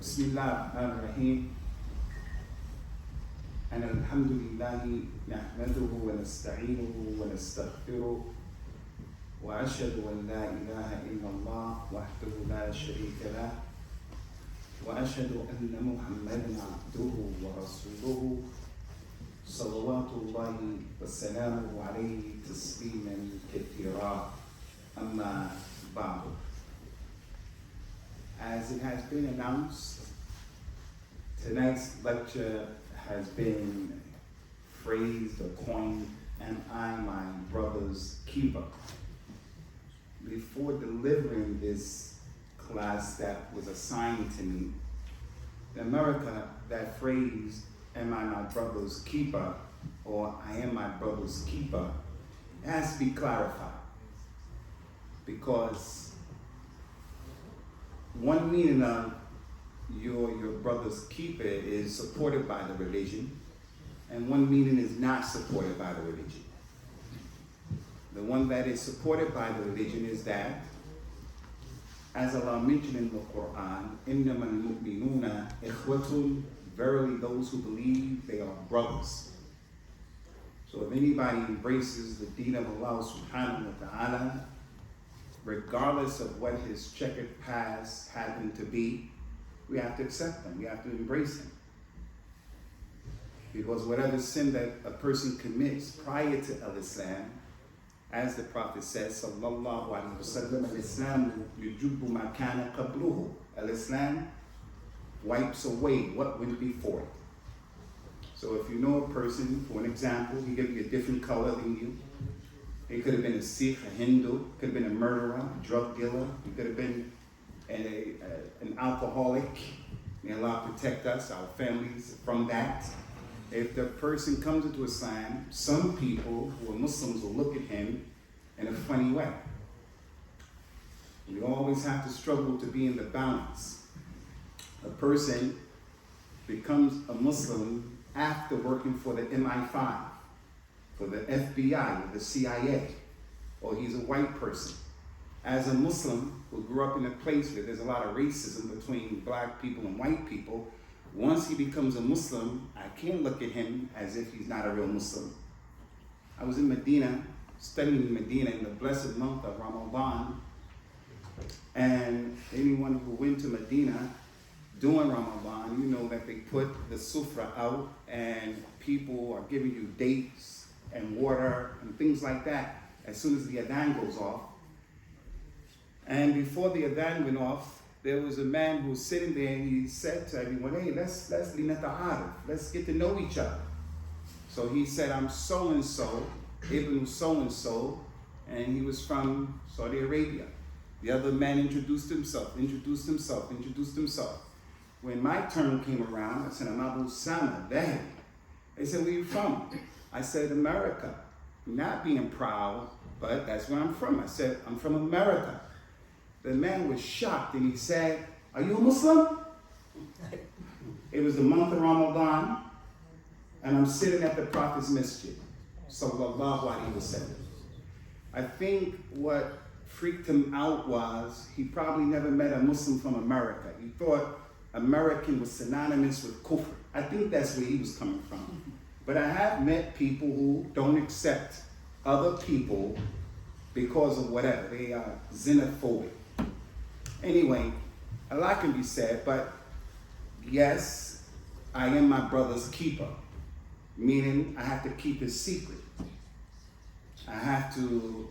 بسم الله الرحمن الرحيم أن الحمد لله نحمده ونستعينه ونستغفره وأشهد أن لا إله إلا الله وحده لا شريك له وأشهد أن محمدا عبده ورسوله صلوات الله وسلامه عليه تسليما كثيرا أما بعد. As it has been announced, tonight's lecture has been phrased or coined, "Am I my brother's keeper?" Before delivering this class that was assigned to me, in America, that phrase, "Am I my brother's keeper?" or "I am my brother's keeper," it has to be clarified. Because one meaning of your brother's keeper is supported by the religion, and one meaning is not supported by the religion. The one that is supported by the religion is that, as Allah mentioned in the Quran, إِنَّمَا الْمُؤْمِنُونَ إِخْوَةٌ, verily those who believe, they are brothers. So if anybody embraces the deen of Allah subhanahu wa ta'ala, regardless of what his checkered past happened to be, we have to accept him, we have to embrace him. Because whatever sin that a person commits prior to al-Islam, as the Prophet says, sallallahu alaihi wasallam, al-Islam yujubu ma kana qabluhu. Al-Islam wipes away what went before it. So if you know a person, for an example, he could be a different color than you. He could have been a Sikh, a Hindu, could have been a murderer, a drug dealer, he could have been an alcoholic. May Allah protect us, our families, from that. If the person comes into Islam, some people who are Muslims will look at him in a funny way. We always have to struggle to be in the balance. A person becomes a Muslim after working for the MI5, for the FBI, or the CIA, or he's a white person. As a Muslim who grew up in a place where there's a lot of racism between black people and white people, once he becomes a Muslim, I can't look at him as if he's not a real Muslim. I was in Medina, studying in Medina in the blessed month of Ramadan, and anyone who went to Medina during Ramadan, you know that they put the sufra out and people are giving you dates and water and things like that as soon as the adhan goes off. And before the adhan went off, there was a man who was sitting there and he said to everyone, "Hey, let's get to know each other." So he said, "I'm so-and-so, Ibn so-and-so," and he was from Saudi Arabia. The other man introduced himself. When my turn came around, I said, "I'm Abu Usamah At-Thahabi." They said, "Where you from?" I said, "America." Not being proud, but that's where I'm from. I said, "I'm from America." The man was shocked and he said, "Are you a Muslim?" It was the month of Ramadan and I'm sitting at the Prophet's masjid, sallallahu alaihi wasallam. I think what freaked him out was he probably never met a Muslim from America. He thought American was synonymous with kufr. I think that's where he was coming from. But I have met people who don't accept other people because of whatever. They are xenophobic. Anyway, a lot can be said, but yes, I am my brother's keeper, meaning I have to keep his secret. I have to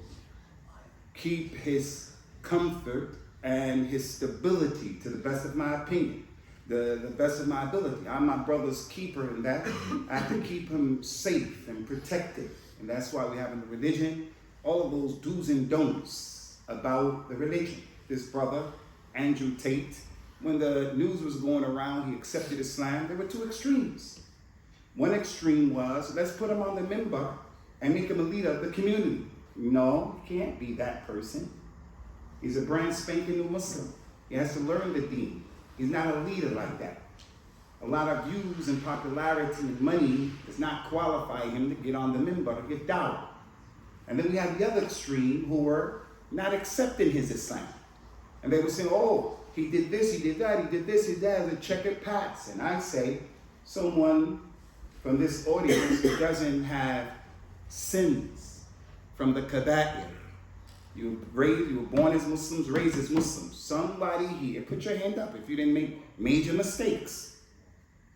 keep his comfort and his stability to the best of my opinion, the best of my ability. I'm my brother's keeper in that I have to keep him safe and protected. And that's why we have in the religion all of those do's and don'ts about the religion. This brother, Andrew Tate, when the news was going around, he accepted Islam, there were two extremes. One extreme was, let's put him on the minbar and make him a leader of the community. No, he can't be that person. He's a brand spanking new Muslim. He has to learn the deen. He's not a leader like that. A lot of views and popularity and money does not qualify him to get on the minbar, to get dawah. And then we have the other extreme who were not accepting his Islam. And they were saying, "Oh, he did this, he did that, he did this, he did that as a checkered past. And I say, someone from this audience who doesn't have sins from the kaba'ir. You were born as Muslims, raised as Muslims. Somebody here, put your hand up if you didn't make major mistakes.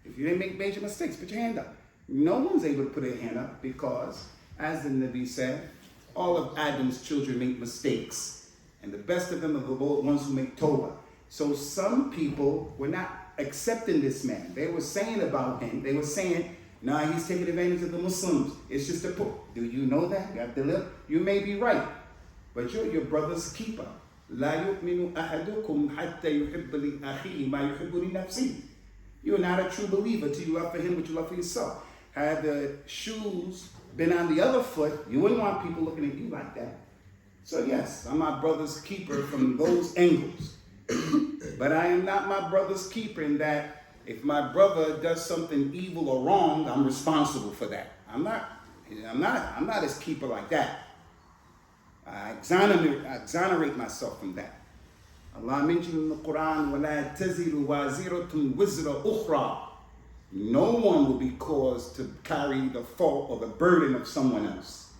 If you didn't make major mistakes, put your hand up. No one's able to put their hand up because, as the Nabi said, all of Adam's children make mistakes. And the best of them are the ones who make Tawbah. So some people were not accepting this man. They were saying about him, they were saying, nah, he's taking advantage of the Muslims. It's just a book. Do you know that? You have to live. You may be right. But you're your brother's keeper. لا يؤمن أحدكم حتى يحب لأخيه ما يحب لنفسه. You're not a true believer till you love for him what you love for yourself. Had the shoes been on the other foot, you wouldn't want people looking at you like that. So yes, I'm my brother's keeper from those angles. But I am not my brother's keeper in that if my brother does something evil or wrong, I'm responsible for that. I'm not his keeper like that. I exonerate myself from that. Allah mentioned in the Quran, وَلَا تَزِرُ وَازِرَةٌ وِزْرَ أُخْرَى. No one will be caused to carry the fault or the burden of someone else.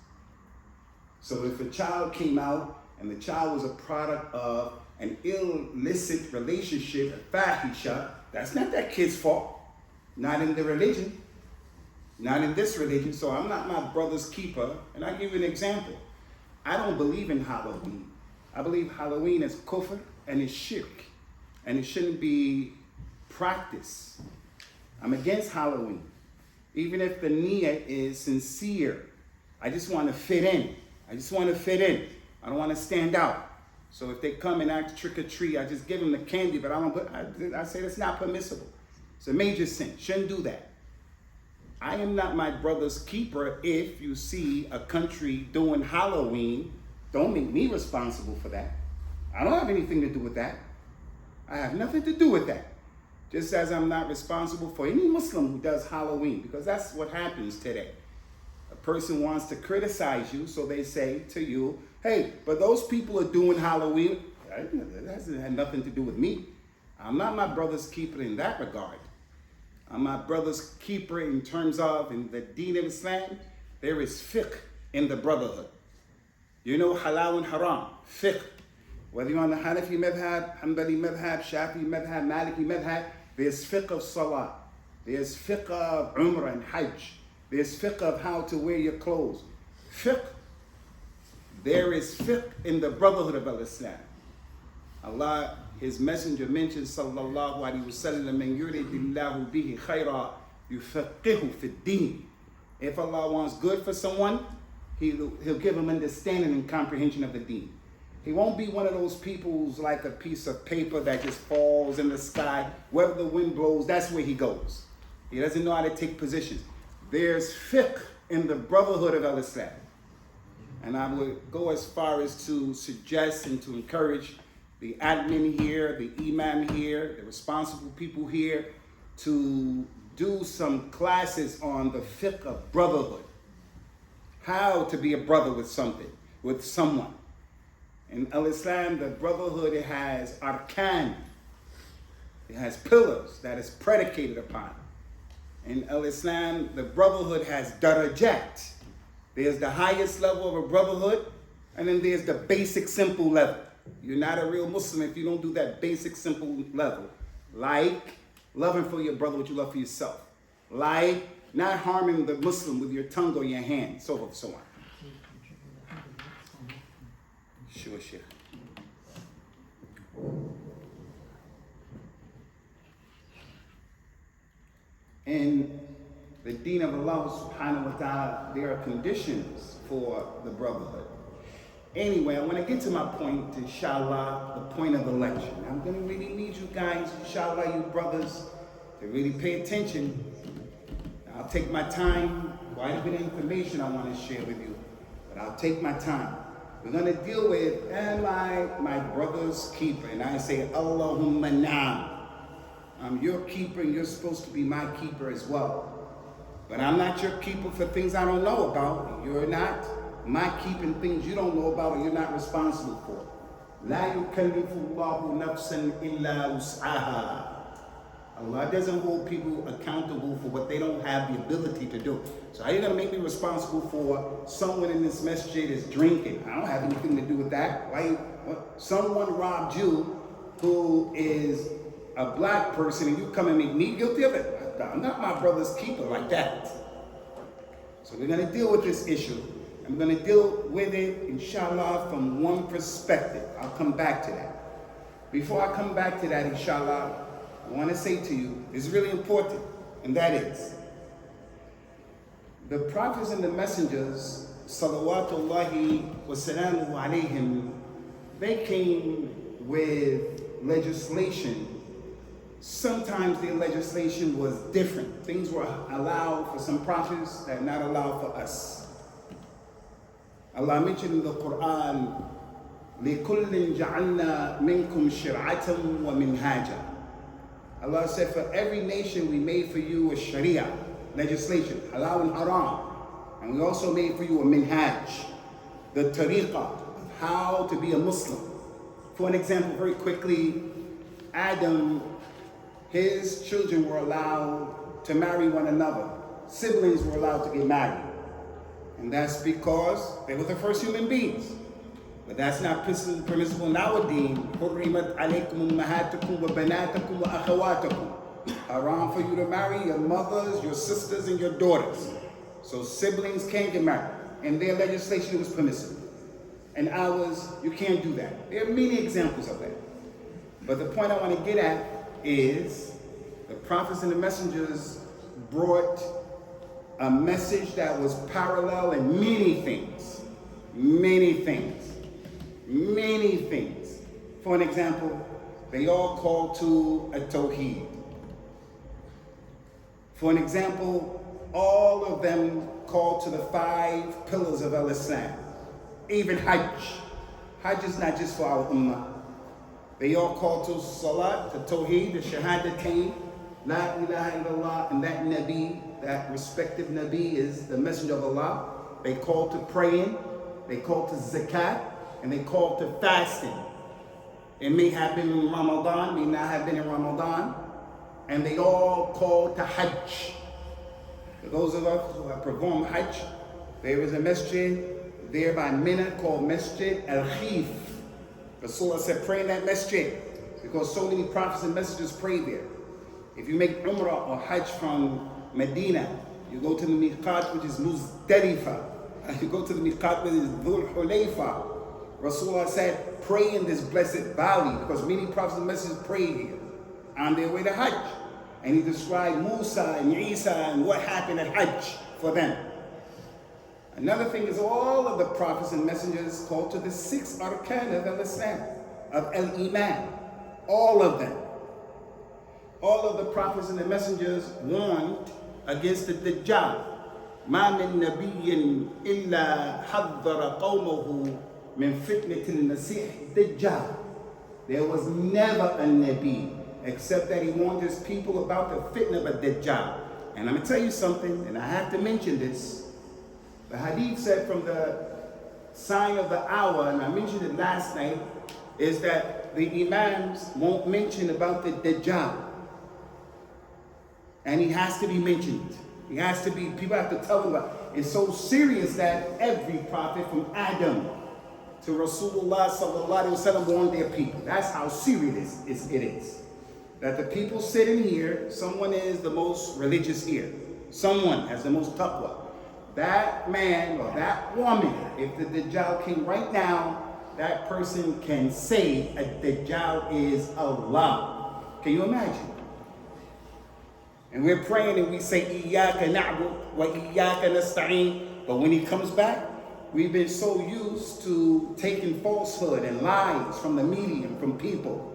So if a child came out and the child was a product of an illicit relationship, a fahisha, that's not that kid's fault. Not in the religion. Not in this religion. So I'm not my brother's keeper. And I'll give you an example. I don't believe in Halloween. I believe Halloween is kufr and it's shirk. And it shouldn't be practiced. I'm against Halloween. Even if the niyyah is sincere. I just want to fit in. I don't want to stand out. So if they come and act trick or treat, I just give them the candy, but I say that's not permissible. It's a major sin. Shouldn't do that. I am not my brother's keeper if you see a country doing Halloween. Don't make me responsible for that. I don't have anything to do with that. I have nothing to do with that. Just as I'm not responsible for any Muslim who does Halloween, because that's what happens today. A person wants to criticize you, so they say to you, hey, but those people are doing Halloween. That hasn't had nothing to do with me. I'm not my brother's keeper in that regard. I'm my brother's keeper in terms of, in the deen of Islam, there is fiqh in the brotherhood. You know halal and haram, fiqh. Whether you're on the Hanafi madhab, Hanbali madhab, Shafi madhab, Maliki madhab, there's fiqh of salah. There's fiqh of umrah and hajj. There's fiqh of how to wear your clothes. Fiqh. There is fiqh in the brotherhood of al-Islam. Allah, His Messenger mentions, sallallahu alayhi wa sallam, man yuridillahu bihi khayra yufaqihu fi din. If Allah wants good for someone, He'll give him understanding and comprehension of the deen. He won't be one of those people who's like a piece of paper that just falls in the sky. Wherever the wind blows, that's where he goes. He doesn't know how to take positions. There's fiqh in the brotherhood of al-Islam. And I would go as far as to suggest and to encourage the admin here, the imam here, the responsible people here to do some classes on the fiqh of brotherhood. How to be a brother with something, with someone. In al-Islam, the brotherhood, it has arkan. It has pillars that is predicated upon. In al-Islam, the brotherhood has darajat. There's the highest level of a brotherhood, and then there's the basic simple level. You're not a real Muslim if you don't do that basic simple level. Like loving for your brother what you love for yourself. Like not harming the Muslim with your tongue or your hand, so forth and so on. Sure, Sheikh. In the deen of Allah subhanahu wa ta'ala, there are conditions for the brotherhood. Anyway, I want to get to my point, inshallah, the point of the lecture. I'm going to really need you guys, inshallah, you brothers, to really pay attention. I'll take my time, quite a bit of information I want to share with you, but I'll take my time. We're going to deal with, am I my brother's keeper? And I say, Allahumma na'am. I'm your keeper and you're supposed to be my keeper as well. But I'm not your keeper for things I don't know about. You're not my keeping things you don't know about or you're not responsible for. لا يكلف الله نفسا إلا وسعها. Allah doesn't hold people accountable for what they don't have the ability to do. So how are you going to make me responsible for someone in this masjid is drinking? I don't have anything to do with that. Someone robbed you who is a black person and you come and make me guilty of it? I'm not my brother's keeper like that. So we're going to deal with this issue. I'm going to deal with it, inshallah, from one perspective. I'll come back to that. Before I come back to that, inshallah, I want to say to you, it's really important, and that is, the prophets and the messengers, salawatullahi wa salamuhu alayhim, they came with legislation. Sometimes their legislation was different. Things were allowed for some prophets that not allowed for us. Allah mentioned in the Quran, لِكُلٍّ جَعَلْنَا مِنْكُمْ شِرْعَةً وَمِنْهَاجًا. Allah said, for every nation we made for you a sharia, legislation, halal and haram. And we also made for you a minhaj, the tariqah of how to be a Muslim. For an example, very quickly, Adam, his children were allowed to marry one another. Siblings were allowed to get married. And that's because they were the first human beings. But that's not permissible nowadays. حُرِّمَتْ عَلَيْكُمُ أُمَّهَاتُكُمْ وَبَنَاتُكُمْ وَأَخَوَاتُكُم. Haram for you to marry your mothers, your sisters, and your daughters. So siblings can't get married. In their legislation, it was permissible. And ours, you can't do that. There are many examples of that. But the point I want to get at is the prophets and the messengers brought a message that was parallel in many things. Many things. Many things. For an example, they all call to a tawheed. For an example, all of them call to the 5 pillars of al-Islam. Even Hajj. Hajj is not just for our ummah. They all call to Salat, to Tawheed, the Shahadatain, La ilaha illallah, and that Nabi, that respective Nabi is the Messenger of Allah. They call to praying, they call to Zakat, and they call to fasting. It may have been in Ramadan, may not have been in Ramadan, and they all call to Hajj. For those of us who have performed Hajj, there is a masjid there by Mina called Masjid al-Khif. Rasulullah said, pray in that masjid, because so many prophets and messengers pray there. If you make Umrah or Hajj from Medina, you go to the Miqat, which is Muzdalifah. You go to the Miqat, which is Dhul Hulayfa. Rasulullah said, pray in this blessed valley, because many prophets and messengers prayed here on their way to Hajj. And he described Musa and Isa and what happened at Hajj for them. Another thing is all of the prophets and messengers called to the 6 arkan of al-Islam, of al-Iman. All of them. All of the prophets and the messengers warned against the Dajjal. مَا مِن نَبِيٍّ إِلَّا حَذَّرَ قَوْمَهُ مِن فِتْنَةِ الْمَسِيحِ الدَّجَّالِ. There was never a Nabi except that he warned his people about the fitna of Dajjal. And I'm going to tell you something, and I have to mention this. The hadith said from the sign of the hour, and I mentioned it last night, is that the imams won't mention about the Dajjal. And he has to be mentioned. He has to be, people have to tell him about it. It's so serious that every prophet from Adam to Rasulullah sallallahu alaihi wasallam warned their people. That's how serious it is. That the people sitting here, someone is the most religious here. Someone has the most taqwa. That man or that woman, if the Dajjal came right now, that person can say a Dajjal is Allah. Can you imagine? And we're praying and we say, Iyaka na'bud wa iyaka nasta'een. But when he comes back, we've been so used to taking falsehood and lies from the media and from people.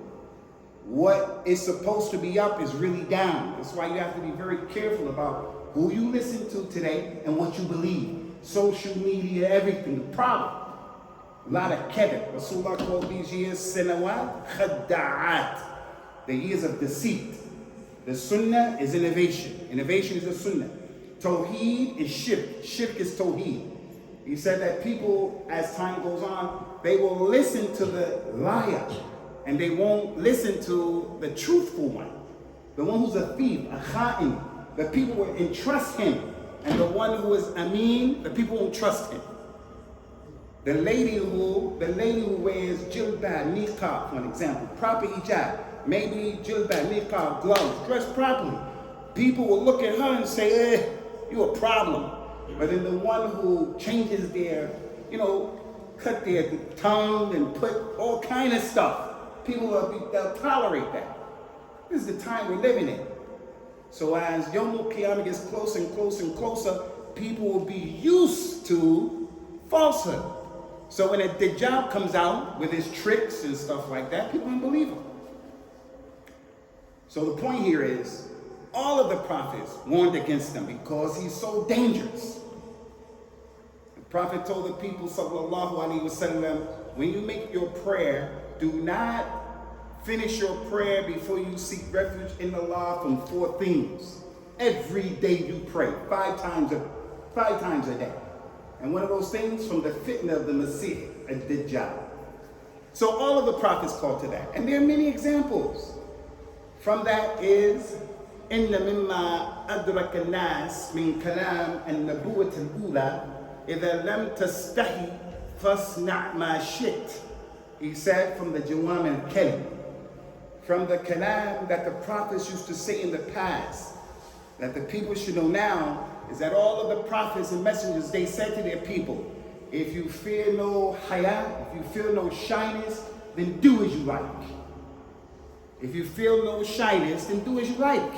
What is supposed to be up is really down. That's why you have to be very careful about who you listen to today and what you believe. Social media, everything, the problem. A lot of kadhib. Rasulullah called these years sanawat khadda'at, the years of deceit. The sunnah is innovation. Innovation is the sunnah. Tawheed is shirk. Shirk is tawheed. He said that people, as time goes on, they will listen to the liar and they won't listen to the truthful one. The one who's a thief, a kha'in. The people will entrust him. And the one who is ameen, the people won't trust him. The lady who wears jilbab, niqab, for an example, proper hijab, maybe jilbab, niqab, gloves, dressed properly. People will look at her and say, you're a problem. But then the one who changes their, cut their tongue and put all kind of stuff, they'll tolerate that. This is the time we're living in. So as Yawmul Qiyamah gets closer and closer and closer, people will be used to falsehood. So when a Dajjal comes out with his tricks and stuff like that, people don't believe him. So the point here is, all of the prophets warned against him because he's so dangerous. The prophet told the people, sallallahu alaihi wasallam, when you make your prayer, do not finish your prayer before you seek refuge in Allah from 4 things. Every day you pray, 5 times a day. And one of those things, from the fitna of the Masih, ad-Dajjal. So all of the prophets call to that. And there are many examples. From that is, إِنَّ مِمَّا أَدْرَكَ النَّاسِ مِنْ كَلَامِ النَّبُوَّةِ الْأُولَى إِذَا لَمْ تَسْتَحِي فَاصْنَعْ مَا شِئْتَ. He said from the Jawam al-Kalim, from the kalam that the prophets used to say in the past, that the people should know now, is that all of the prophets and messengers, they said to their people, if you fear no haya, if you feel no shyness, then do as you like. If you feel no shyness, then do as you like.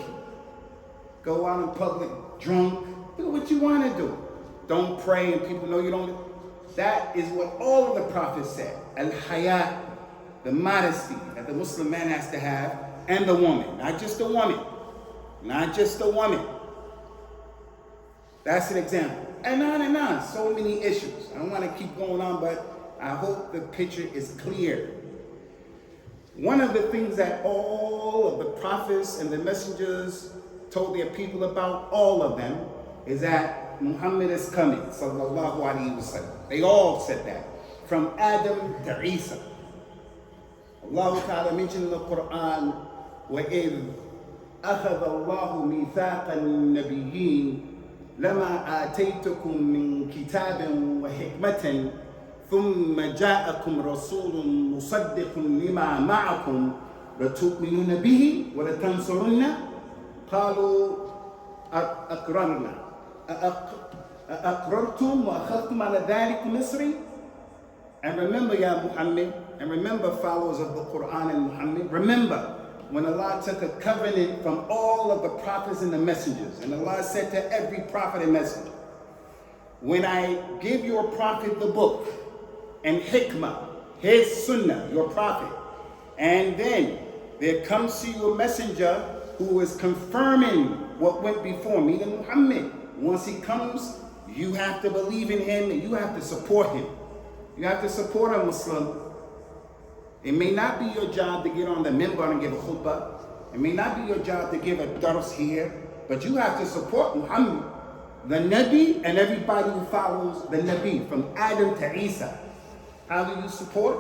Go out in public drunk, do what you want to do. Don't pray and people know you don't. That is what all of the prophets said. Al-haya, the modesty that the Muslim man has to have, and the woman, not just the woman. Not just the woman. That's an example. And on, so many issues. I don't want to keep going on, but I hope the picture is clear. One of the things that all of the prophets and the messengers told their people about, all of them, is that Muhammad is coming, sallallahu alaihi wasallam. They all said that, from Adam to Isa. Allah Ta'ala mentioned in the Quran, وَإِذْ أَخَذَ اللَّهُ مِيثَاقَ النَّبِيِّينَ لما آتيتكم من كتاب وحكمة ثم جاءكم رسول مصدق لما معكم لتؤمنون به ولتنصرن قالوا أقررنا أقررتم وأخذتم على ذلك مصري. And remember, Ya Muhammad, and remember, followers of the Quran and Muhammad, remember when Allah took a covenant from all of the prophets and the messengers, and Allah said to every prophet and messenger, when I give your prophet the book and hikmah, his sunnah, your prophet, and then there comes to you a messenger who is confirming what went before me, the Muhammad. Once he comes, you have to believe in him and you have to support him. You have to support a Muslim. It may not be your job to get on the minbar and give a khutbah. It may not be your job to give a dars here, but you have to support Muhammad, the Nabi, and everybody who follows the Nabi, from Adam to Isa. How do you support?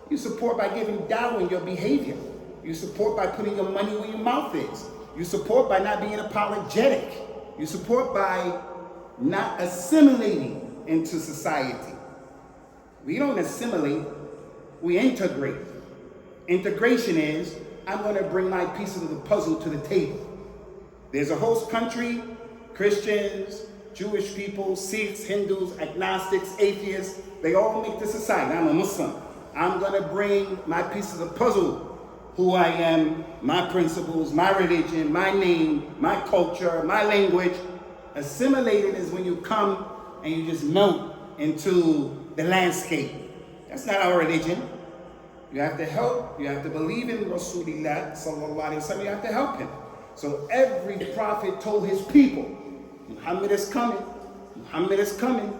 You support by giving dawah in your behavior. You support by putting your money where your mouth is. You support by not being apologetic. You support by not assimilating into society. We don't assimilate, we integrate. Integration is, I'm going to bring my piece of the puzzle to the table. There's a host country, Christians, Jewish people, Sikhs, Hindus, agnostics, atheists, they all make the society. I'm a Muslim. I'm going to bring my piece of the puzzle, who I am, my principles, my religion, my name, my culture, my language. Assimilated is when you come and you just melt into the landscape. That's not our religion. You have to help, you have to believe in Rasulullah sallallahu alaihi wasallam, you have to help him. So every prophet told his people, Muhammad is coming, Muhammad is coming.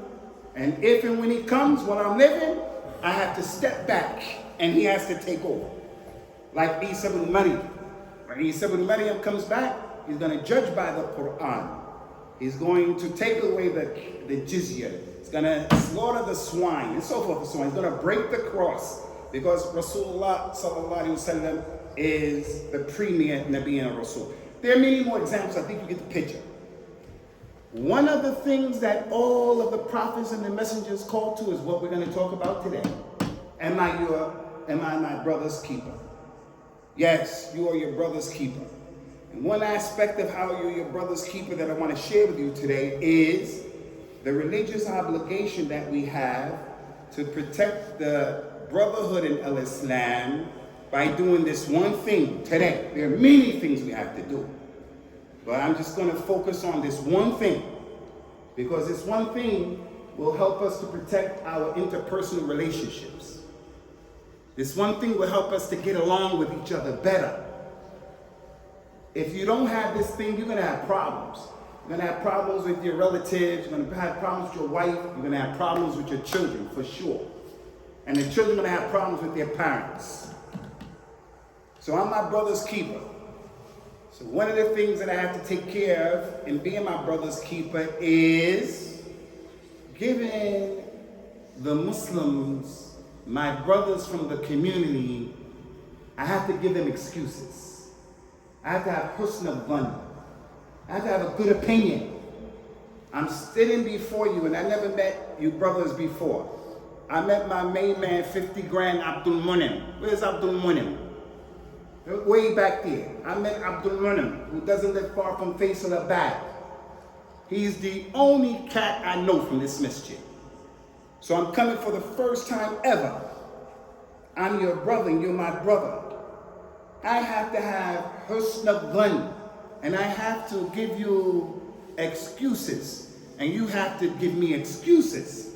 And if and when he comes, when I'm living, I have to step back and he has to take over. Like Isa ibn Maryam. When Isa ibn Maryam comes back, he's going to judge by the Quran. He's going to take away the jizya. He's going to slaughter the swine and so forth and so on. He's going to break the cross because Rasulullah sallallahu alaihi wasallam is the premier Nabi and Rasul. There are many more examples. I think you get the picture. One of the things that all of the prophets and the messengers call to is what we're going to talk about today. Am I my brother's keeper? Yes, you are your brother's keeper. And one aspect of how you're your brother's keeper that I want to share with you today is the religious obligation that we have to protect the Brotherhood in al-Islam by doing this one thing today. There are many things we have to do, but I'm just going to focus on this one thing because this one thing will help us to protect our interpersonal relationships. This one thing will help us to get along with each other better. If you don't have this thing, you're going to have problems. You're going to have problems with your relatives. You're going to have problems with your wife. You're going to have problems with your children, for sure. And the children are going to have problems with their parents. So I'm my brother's keeper. So one of the things that I have to take care of in being my brother's keeper is giving the Muslims, my brothers from the community, I have to give them excuses. I have to have husn al-dhan. I have to have a good opinion. I'm sitting before you, and I never met you brothers before. I met my main man, 50 grand, Abdul Munim. Where's Abdul Munim? Way back there. I met Abdul Munim, who doesn't live far from Faisal Abad. He's the only cat I know from this masjid. So I'm coming for the first time ever. I'm your brother, and you're my brother. I have to have husn al-dhan, and I have to give you excuses, and you have to give me excuses.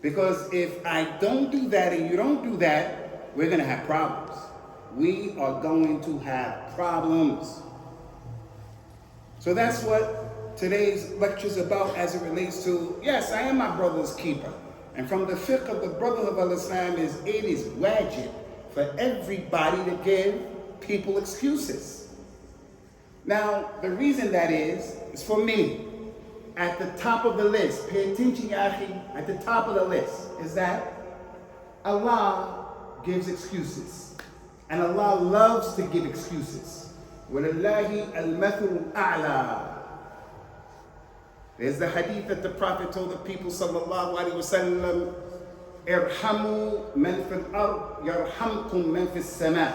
Because if I don't do that and you don't do that, we're going to have problems. We are going to have problems. So that's what today's lecture is about as it relates to, yes, I am my brother's keeper. And from the fiqh of the Brotherhood of Islam is it is wajib for everybody to give people excuses. Now, the reason that is for me. At the top of the list, pay attention, ya akhi, at the top of the list is that Allah gives excuses. And Allah loves to give excuses. وَلِلَّهِ الْمَثُلُ الْأَعْلَى. There's the hadith that the Prophet told the people, sallallahu alaihi wasallam, irhamu man fil ard, yarhamkum man fis sama.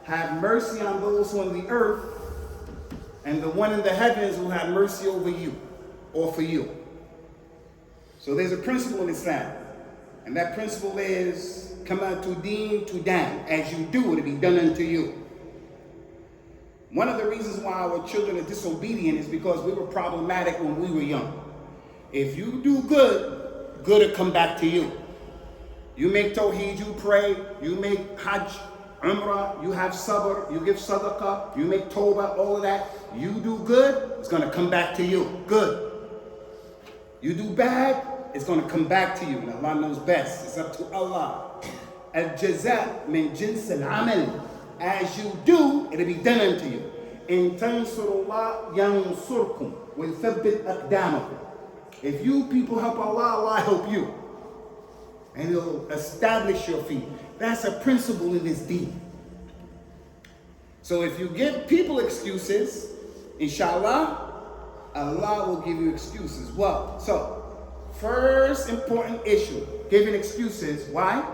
Have mercy on those who are on the earth, and the one in the heavens will have mercy over you, or for you. So there's a principle in Islam, and that principle is, kama tudin tudan, as you do, it'll be done unto you. One of the reasons why our children are disobedient is because we were problematic when we were young. If you do good, good will come back to you. You make tawheed, you pray, you make hajj, umrah, you have sabr, you give sadaqah, you make tawbah, all of that. You do good, it's going to come back to you. Good. You do bad, it's going to come back to you. And Allah knows best. It's up to Allah. Al-jaza min jins al-amal. As you do, it'll be done unto you. In tansurullah yansurkum wa yuthabbit aqdamakum. If you people help Allah, Allah help you. And He'll establish your feet. That's a principle in this deen. So if you give people excuses, inshallah, Allah will give you excuses. Well, so first important issue, giving excuses. Why?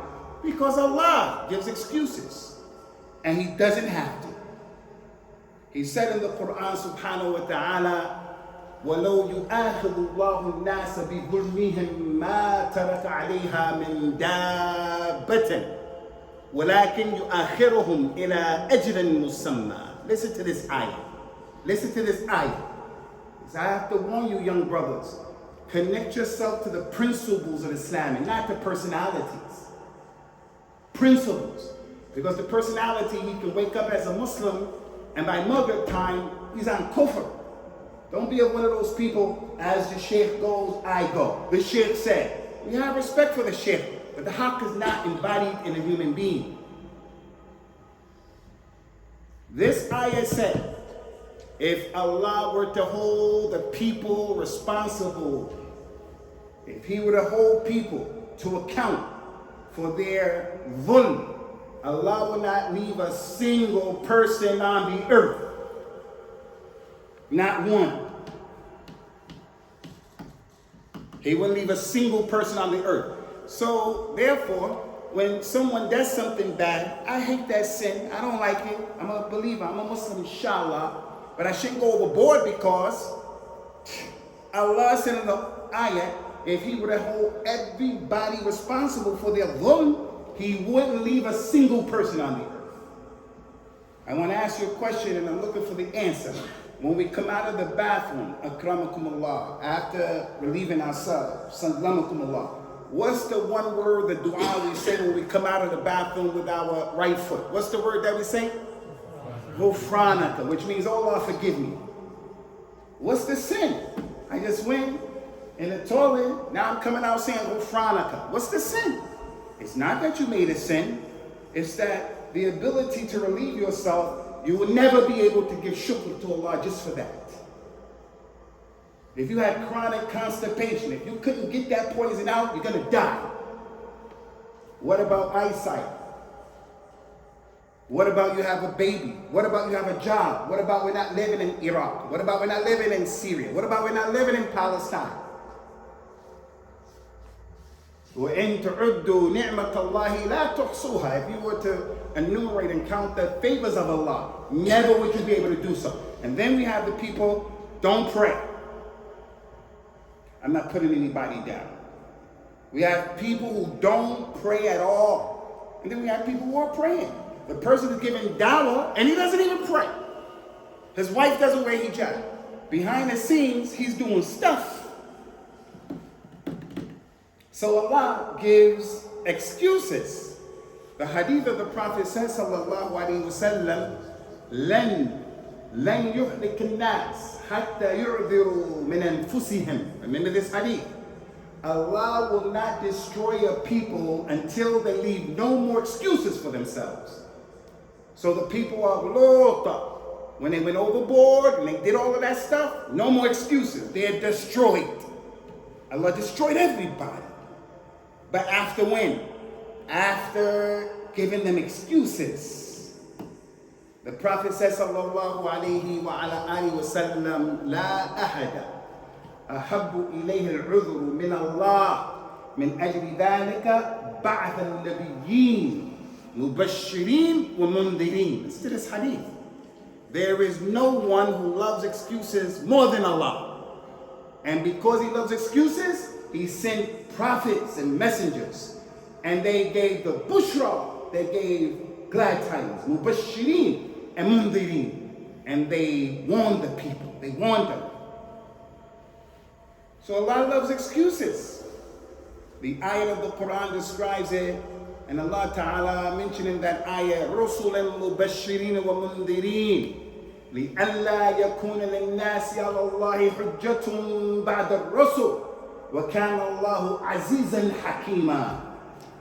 Because Allah gives excuses. And He doesn't have to. He said in the Quran subhanahu wa ta'ala, وَلَوْ يُؤَاخِذُ اللَّهُ النَّاسَ بِظُلْمِهِمْ مَا تَرَكَ عَلَيْهَا مِنْ دَابَّةٍ وَلَكِنْ يُؤَخِّرُهُمْ إِلَىٰ أَجْلٍ مُسَمَّى. Listen to this ayah. Listen to this ayah. I have to warn you, young brothers, connect yourself to the principles of Islam and not the personalities. Principles. Because the personality, he can wake up as a Muslim and by Maghrib time, he's on kufr. Don't be one of those people, as the Sheikh goes, I go. The Sheikh said. We have respect for the Sheikh, but the haqq is not embodied in a human being. This ayah said, If Allah were to hold the people responsible, if He were to hold people to account for their dhulm, Allah will not leave a single person on the earth. Not one. He wouldn't leave a single person on the earth. So, therefore, when someone does something bad, I hate that sin. I don't like it. I'm a believer. I'm a Muslim, inshallah. But I shouldn't go overboard because Allah said in the ayat, if He were to hold everybody responsible for their dhulm, He wouldn't leave a single person on the earth. I want to ask you a question and I'm looking for the answer. When we come out of the bathroom, akramakumullah, after relieving ourselves, sallamakumullah, what's the one word, the dua we say when we come out of the bathroom with our right foot? What's the word that we say? Ghufranaka, which means, oh Allah, forgive me. What's the sin? I just went in the toilet, now I'm coming out saying Ghufranaka. What's the sin? It's not that you made a sin, it's that the ability to relieve yourself, you will never be able to give shukr to Allah just for that. If you had chronic constipation, if you couldn't get that poison out, you're going to die. What about eyesight? What about you have a baby? What about you have a job? What about we're not living in Iraq? What about we're not living in Syria? What about we're not living in Palestine? وَإِن تُعُدُّوا نِعْمَةَ اللَّهِ لَا تُحْصُوهَا. If you were to enumerate and count the favors of Allah, never would you be able to do so. And then we have the people, don't pray. I'm not putting anybody down. We have people who don't pray at all. And then we have people who are praying. The person is giving dawah and he doesn't even pray. His wife doesn't wear hijab. Behind the scenes, he's doing stuff. So Allah gives excuses. The hadith of the Prophet says, sallallahu alayhi wa sallam, لن يهلك الناس حتى يعذروا من أنفسهم. Remember this hadith. Allah will not destroy a people until they leave no more excuses for themselves. So the people of Lot, when they went overboard and they did all of that stuff, no more excuses. They're destroyed. Allah destroyed everybody. But after when? After giving them excuses. The Prophet says, sallallahu alayhi wa ala alihi wa sallam, la ahada ahabbu ilayhi al-udhru min Allah min ajli dhalika ba'atha al-nabiyyin mubashirin wa mundirin. Listen to this hadith. There is no one who loves excuses more than Allah. And because He loves excuses, He sent prophets and messengers. And they gave the bushra, they gave glad tidings, mubashirin and mundirin. And they warned the people, they warned them. So Allah loves excuses. The ayah of the Quran describes it, and Allah Ta'ala mentioned in that ayah, رُسُلًا مُبَشِّرِينَ وَمُنذِرِينَ لِأَلَّا يَكُونَ لِلنَّاسِ عَلَى اللَّهِ حُجَّةٌ بَعْدَ الرُّسُلِ وَكَانَ اللَّهُ عَزِيزًا حَكِيمًا.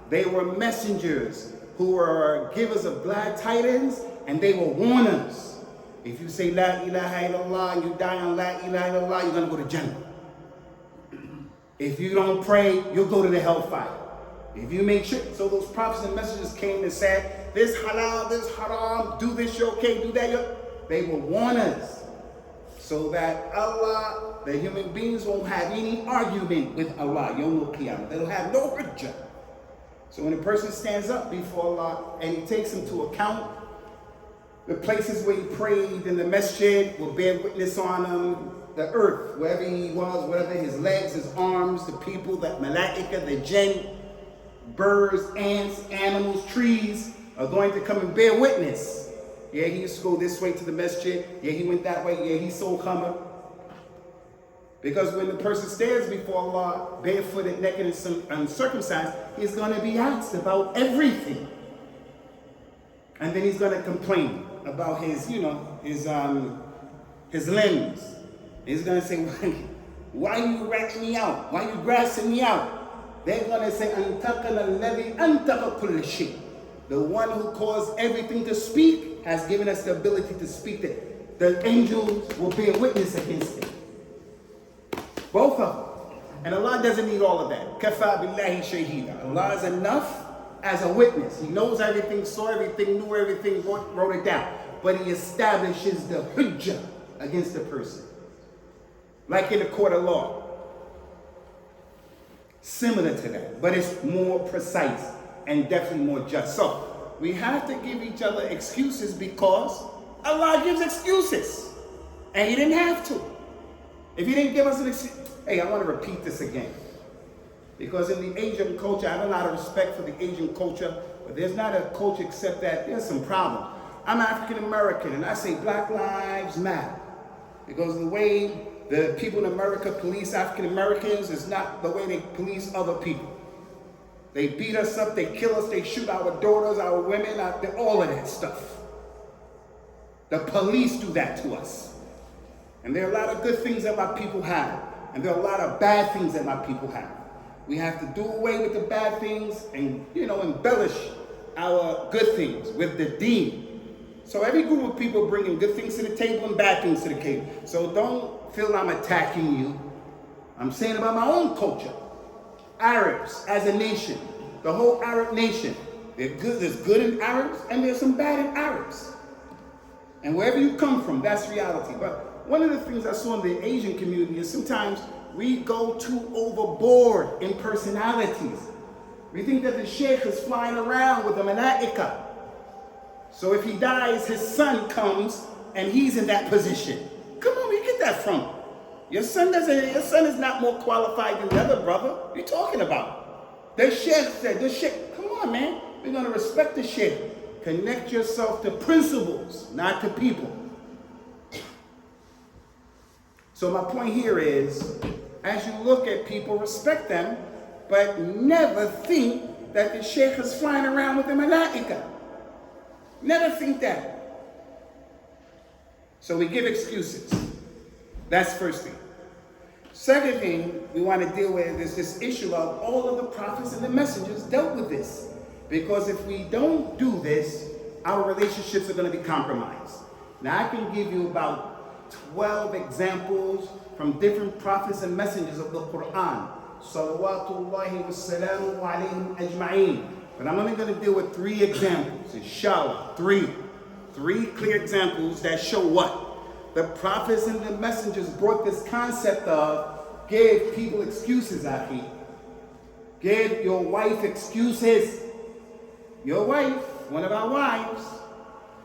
They were messengers who were givers of glad tidings, and they were warners. If you say La ilaha illallah and you die on La ilaha illallah, you're going to go to Jannah. If you don't pray, you'll go to the hellfire. If you make sure, so those prophets and messengers came and said, this halal, this haram, do this, you're okay, do that, you're... They were warners. So that Allah, the human beings, won't have any argument with Allah, Yawm al-Qiyamah. They'll have no hujjah. So when a person stands up before Allah and He takes into account the places where he prayed in the masjid will bear witness on him, the earth, wherever he was, whatever his legs, his arms, the people, the malaika, the jinn, birds, ants, animals, trees are going to come and bear witness. Yeah, he used to go this way to the masjid. Yeah, he went that way. Yeah, he sold khamr. Because when the person stands before Allah, barefooted, naked, and uncircumcised, he's going to be asked about everything. And then he's going to complain about his, his limbs. He's going to say, why are you ratting me out? Why are you grassing me out? They're going to say, أَنْتَقَنَ الَّذِي أَنْتَقَ كُلَّ شَيْءٍ. The one who caused everything to speak has given us the ability to speak. the angels will bear witness against it. Both of them. And Allah doesn't need all of that. Kafa billahi shahida. Allah is enough as a witness. He knows everything, saw everything, knew everything, wrote it down. But he establishes the hujjah against the person. Like in a court of law. Similar to that, but it's more precise and definitely more just. So we have to give each other excuses because Allah gives excuses. And he didn't have to. If he didn't give us an excuse, hey, I want to repeat this again. Because in the Asian culture, I have a lot of respect for the Asian culture, but there's not a culture except that there's some problems. I'm African American and I say Black Lives Matter. Because the way the people in America police African Americans is not the way they police other people. They beat us up, they kill us, they shoot our daughters, our women, all of that stuff. The police do that to us. And there are a lot of good things that my people have. And there are a lot of bad things that my people have. We have to do away with the bad things and, embellish our good things with the deen. So every group of people bringing good things to the table and bad things to the table. So don't feel I'm attacking you. I'm saying about my own culture. Arabs as a nation, the whole Arab nation. There's good in Arabs and there's some bad in Arabs. And wherever you come from, that's reality. But one of the things I saw in the Asian community is sometimes we go too overboard in personalities. We think that the sheikh is flying around with the malaika. So if he dies, his son comes and he's in that position. Come on, where you get that from? Your son is not more qualified than the other brother. What are you talking about? The sheikh, come on, man. We're going to respect the sheikh. Connect yourself to principles, not to people. So my point here is, as you look at people, respect them, but never think that the sheikh is flying around with the malaika. Never think that. So we give excuses. That's first thing. Second thing we want to deal with is this issue of all of the prophets and the messengers dealt with this. Because if we don't do this, our relationships are going to be compromised. Now I can give you about 12 examples from different prophets and messengers of the Quran. Salawatullahi wassalamu alayhim ajma'een. But I'm only going to deal with 3 examples, inshallah. 3 clear examples that show what? The prophets and the messengers brought this concept of give people excuses, Akhi. Give your wife excuses. Your wife, one of our wives,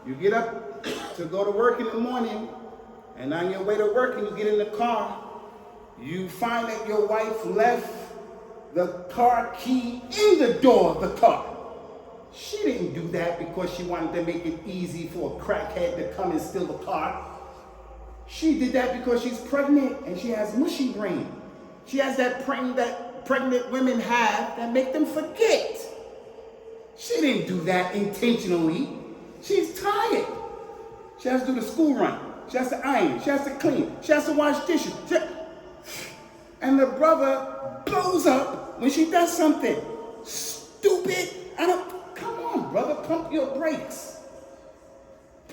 you get up to go to work in the morning, and on your way to work and you get in the car, you find that your wife left the car key in the door of the car. She didn't do that because she wanted to make it easy for a crackhead to come and steal the car. She did that because she's pregnant and she has mushy brain. She has that pregnant women have that make them forget. She didn't do that intentionally. She's tired. She has to do the school run. She has to iron. She has to clean. She has to wash dishes. And the brother blows up when she does something stupid. Come on, brother, pump your brakes.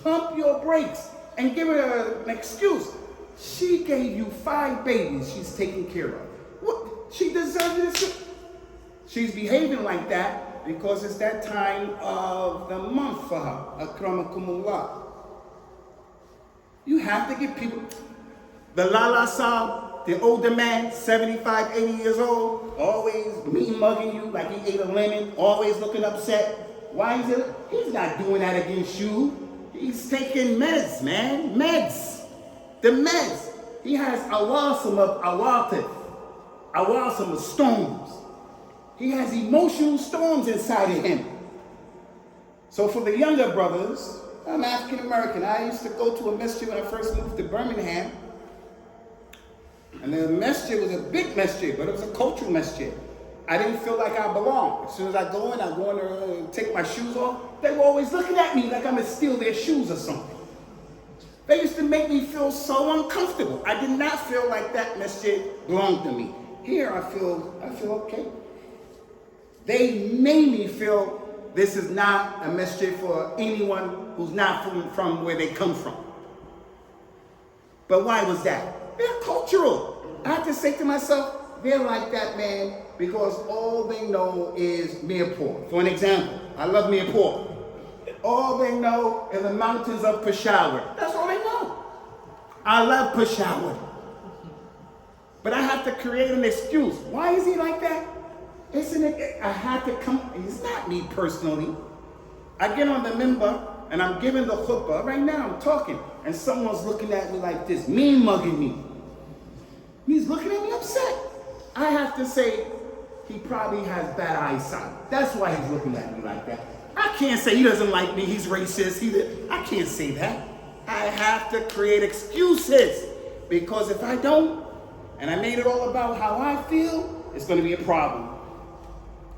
Pump your brakes and give her an excuse. She gave you 5 babies she's taking care of. What? She deserves this. She's behaving like that because it's that time of the month for her. Akramakumullah. You have to give people, the Lala Sab, the older man, 75, 80 years old, always mean mugging you like he ate a lemon, always looking upset. Why is it? He's not doing that against you. He's taking meds, man, meds. The meds. He has awasam of awatif, awasam of storms. He has emotional storms inside of him. So for the younger brothers, I'm African American. I used to go to a masjid when I first moved to Birmingham. And the masjid was a big masjid, but it was a cultural masjid. I didn't feel like I belonged. As soon as I go in to take my shoes off. They were always looking at me like I'm gonna steal their shoes or something. They used to make me feel so uncomfortable. I did not feel like that masjid belonged to me. Here I feel okay. They made me feel this is not a masjid for anyone who's not from where they come from. But why was that? They're cultural. I have to say to myself, they're like that, man, because all they know is Mirpur. For an example, I love Mirpur. All they know is the mountains of Peshawar. That's all they know. I love Peshawar. But I have to create an excuse. Why is he like that? I had to come, it's not me personally. I get on the minbar and I'm giving the khutbah. Right now I'm talking and someone's looking at me like this, mean mugging me. He's looking at me upset. I have to say, he probably has bad eyesight. That's why he's looking at me like that. I can't say he doesn't like me, he's racist. I can't say that. I have to create excuses. Because if I don't, and I made it all about how I feel, it's going to be a problem.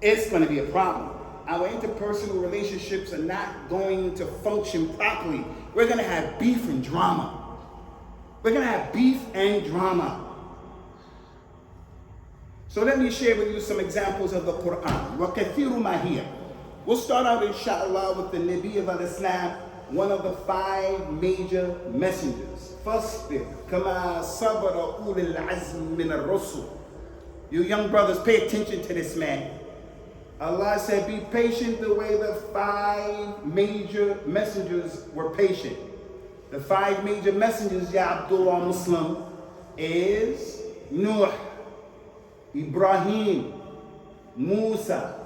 It's going to be a problem. Our interpersonal relationships are not going to function properly. We're going to have beef and drama. We're going to have beef and drama. So let me share with you some examples of the Quran. وَكَثِيرُ مَا هِيَ. We'll start out, inshallah, with the Nabi of al-Islam, one of the 5 major messengers. فَاصْبِرْ كَمَا صَبَرَ أُولِي الْعَزْمِ مِنَ الرُّسُلِ. You young brothers, pay attention to this man. Allah said, be patient the way the 5 major messengers were patient. The 5 major messengers, Ya Abdullah Muslim, is Nuh, Ibrahim, Musa,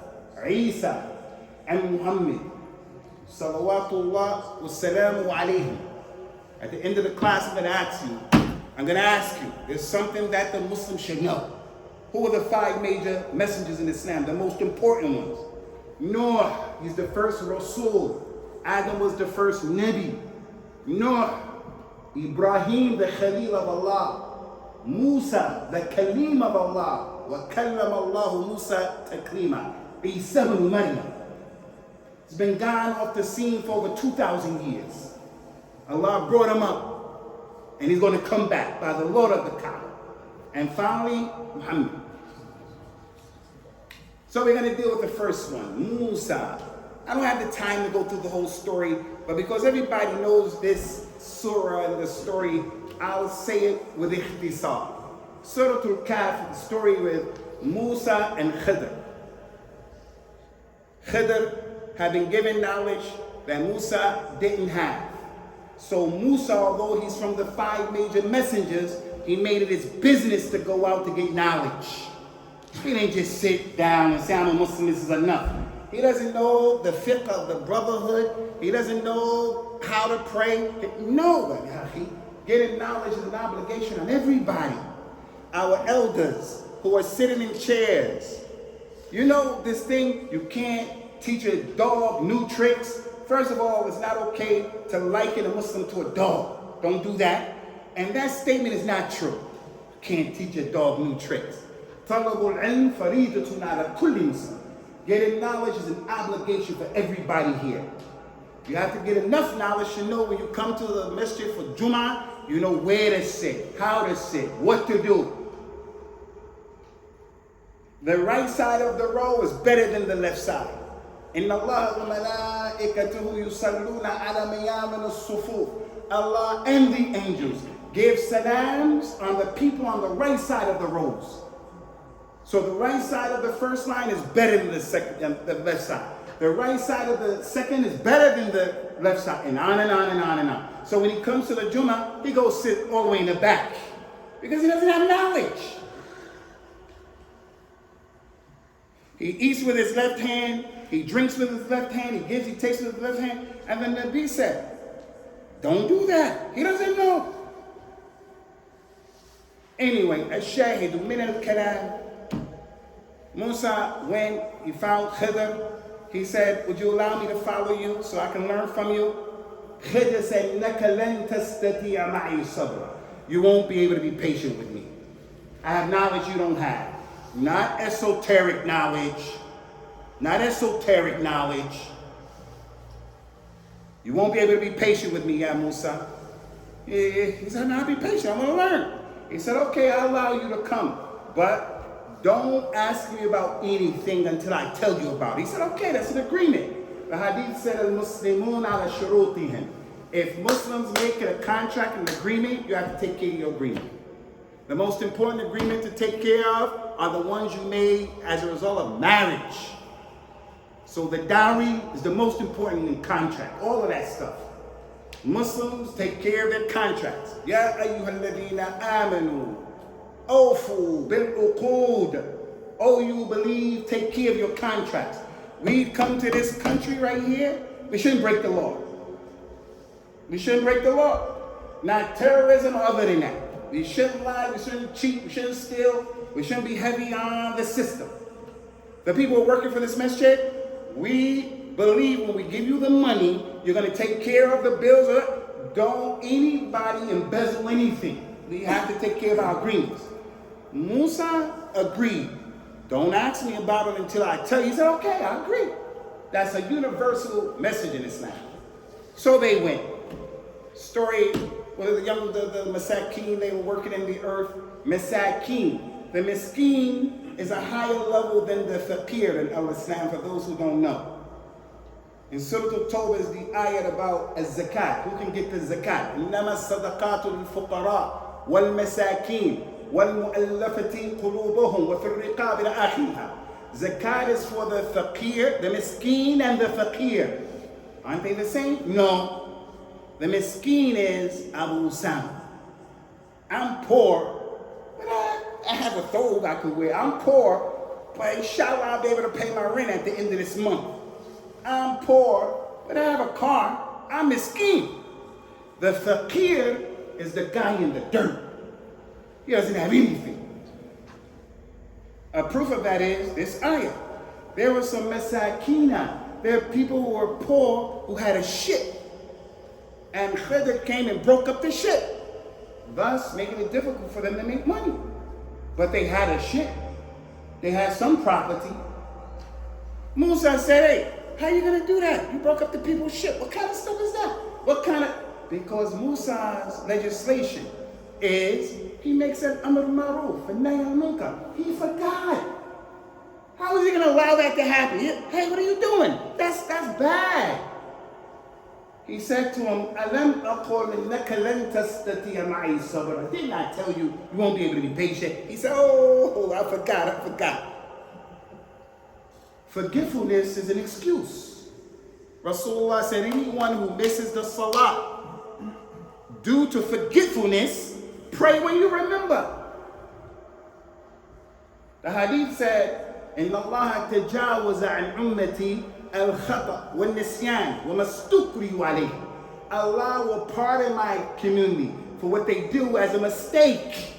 Isa, and Muhammad. Salawatullah wa salamu alayhim. At the end of the class, I'm going to ask you, there's something that the Muslims should know. Who are the 5 major messengers in Islam, the most important ones? Noah, he's the first Rasul. Adam was the first Nabi. Noah, Ibrahim, the Khalil of Allah. Musa, the Kalim of Allah. وَكَلَّمَ اللَّهُ مُوسَى تَكْلِيمًا. Isa ibn Maryam. He's been gone off the scene for over 2,000 years. Allah brought him up, and he's going to come back by the Lord of the Kaaba. And finally, Muhammad. So we're going to deal with the first one, Musa. I don't have the time to go through the whole story, but because everybody knows this surah and the story, I'll say it with ikhtisar. Surat al-Kahf, the story with Musa and Khidr. Khidr had been given knowledge that Musa didn't have. So Musa, although he's from the 5 major messengers, he made it his business to go out to get knowledge. He didn't just sit down and say, I'm a Muslim, this is enough. He doesn't know the fiqh of the Brotherhood. He doesn't know how to pray. No, getting knowledge is an obligation on everybody. Our elders who are sitting in chairs. You know this thing, you can't teach a dog new tricks. First of all, it's not okay to liken a Muslim to a dog. Don't do that. And that statement is not true. You can't teach a dog new tricks. طَلَبُ الْعِلْمِ فَرِيدَةٌ عَلَى كُلِّ مُسْلِمٍ. Getting knowledge is an obligation for everybody here. You have to get enough knowledge to know when you come to the masjid for Jummah, you know where to sit, how to sit, what to do. The right side of the row is better than the left side. إِنَّ اللَّهَ وَمَلَائِكَتُهُ يُصَلُّونَ عَلَى مَيَامِنِ الصُّفُوفِ. Allah and the angels give salams on the people on the right side of the rows. So the right side of the first line is better than the left side. The right side of the second is better than the left side, and on and on and on and on. So when he comes to the Jummah, he goes sit all the way in the back because he doesn't have knowledge. He eats with his left hand, he drinks with his left hand, he takes with his left hand, and then the Nabi said, don't do that. He doesn't know. Anyway, al-Shahidu min al-Kalam. Musa, when he found Khidr, he said, would you allow me to follow you so I can learn from you? Khidr said, إِنَّكَ لَن تَسْتَطِيعَ مَعِي صَبْرًا. You won't be able to be patient with me. I have knowledge you don't have. Not esoteric knowledge. Not esoteric knowledge. You won't be able to be patient with me, Ya Musa. He said, no, I'll be patient. I'm going to learn. He said, okay, I'll allow you to come. But don't ask me about anything until I tell you about it. He said, okay, that's an agreement. The hadith said, al-Muslimun ala shurutihim. If Muslims make a contract, an agreement, you have to take care of your agreement. The most important agreement to take care of are the ones you made as a result of marriage. So the dowry is the most important in contract, all of that stuff. Muslims take care of their contracts. Ya ayyuhalladhina amanu, awfu bil-uqud. Oh, you believe, take care of your contracts. We come to this country right here, we shouldn't break the law. We shouldn't break the law. Not terrorism or other than that. We shouldn't lie, we shouldn't cheat, we shouldn't steal, we shouldn't be heavy on the system. The people who are working for this masjid, we believe when we give you the money, you're going to take care of the bills. Don't anybody embezzle anything. We have to take care of our agreements. Musa agreed. Don't ask me about it until I tell you. He said, okay, I agree. That's a universal message in Islam. So they went. Story, the Masakin, they were working in the earth. Masakin. The Miskin is a higher level than the Faqir in al-Islam, for those who don't know. In Surat al-Tawbah is the ayat about zakat. Who can get the zakat? إِنَّمَا الصَّدَقَاتُ لِلْفُقَرَاءِ وَالْمَسَاكِينِ وَالْمُؤَلَّفَةِ قُلُوبُهُمْ وَفِي الرِّقَابِ إِلَى آخِرِهَا. Zakat is for the Faqir, the Miskin and the Faqir. Aren't they the same? No. The Miskin is Abu Usamah. I'm poor, but I have a thobe I can wear. I'm poor, but inshallah I'll be able to pay my rent at the end of this month. I'm poor, but I have a car. I'm miskin. The Faqir is the guy in the dirt. He doesn't have anything. A proof of that is this ayah. There were some masakina. There are people who were poor who had a ship. And Khidr came and broke up the ship, thus making it difficult for them to make money. But they had a ship. They had some property. Musa said, hey, how are you going to do that? You broke up the people's ship. What kind of stuff is that? What kind of... Because Musa's legislation is, he makes an amr ma'ruf and nahy anil munkar. He forgot. How is he going to allow that to happen? Hey, what are you doing? That's bad. He said to him, Alam aqul innaka lan tastati'a ma'i sabra. Didn't I tell you you won't be able to be patient? He said, oh, I forgot. Forgetfulness is an excuse. Rasulullah said, anyone who misses the salah due to forgetfulness, pray when you remember. The hadith said, إن الله تجاوز عن أمتي الخطأ والنسيان وما استكرهوا عليه. Allah will pardon my community for what they do as a mistake.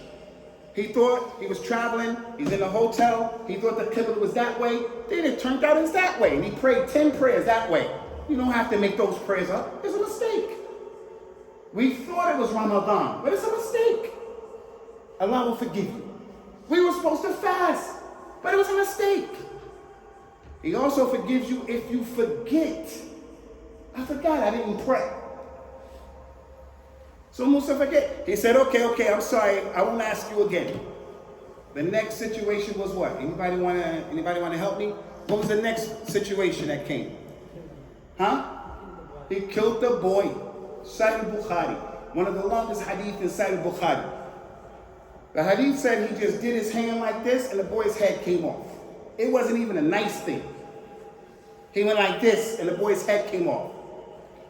He thought he was traveling, he's in a hotel, he thought the qibla was that way, then it turned out it's that way, and he prayed 10 prayers that way. You don't have to make those prayers up, it's a mistake. We thought it was Ramadan, but it's a mistake. Allah will forgive you. We were supposed to fast, but it was a mistake. He also forgives you if you forget. I forgot, I didn't pray. So Musa forget. He said, okay, I'm sorry, I won't ask you again. The next situation was what? Anybody wanna help me? What was the next situation that came? He killed the boy. Sahih al-Bukhari. One of the longest hadith in Sahih al-Bukhari. The hadith said he just did his hand like this and the boy's head came off. It wasn't even a nice thing. He went like this and the boy's head came off.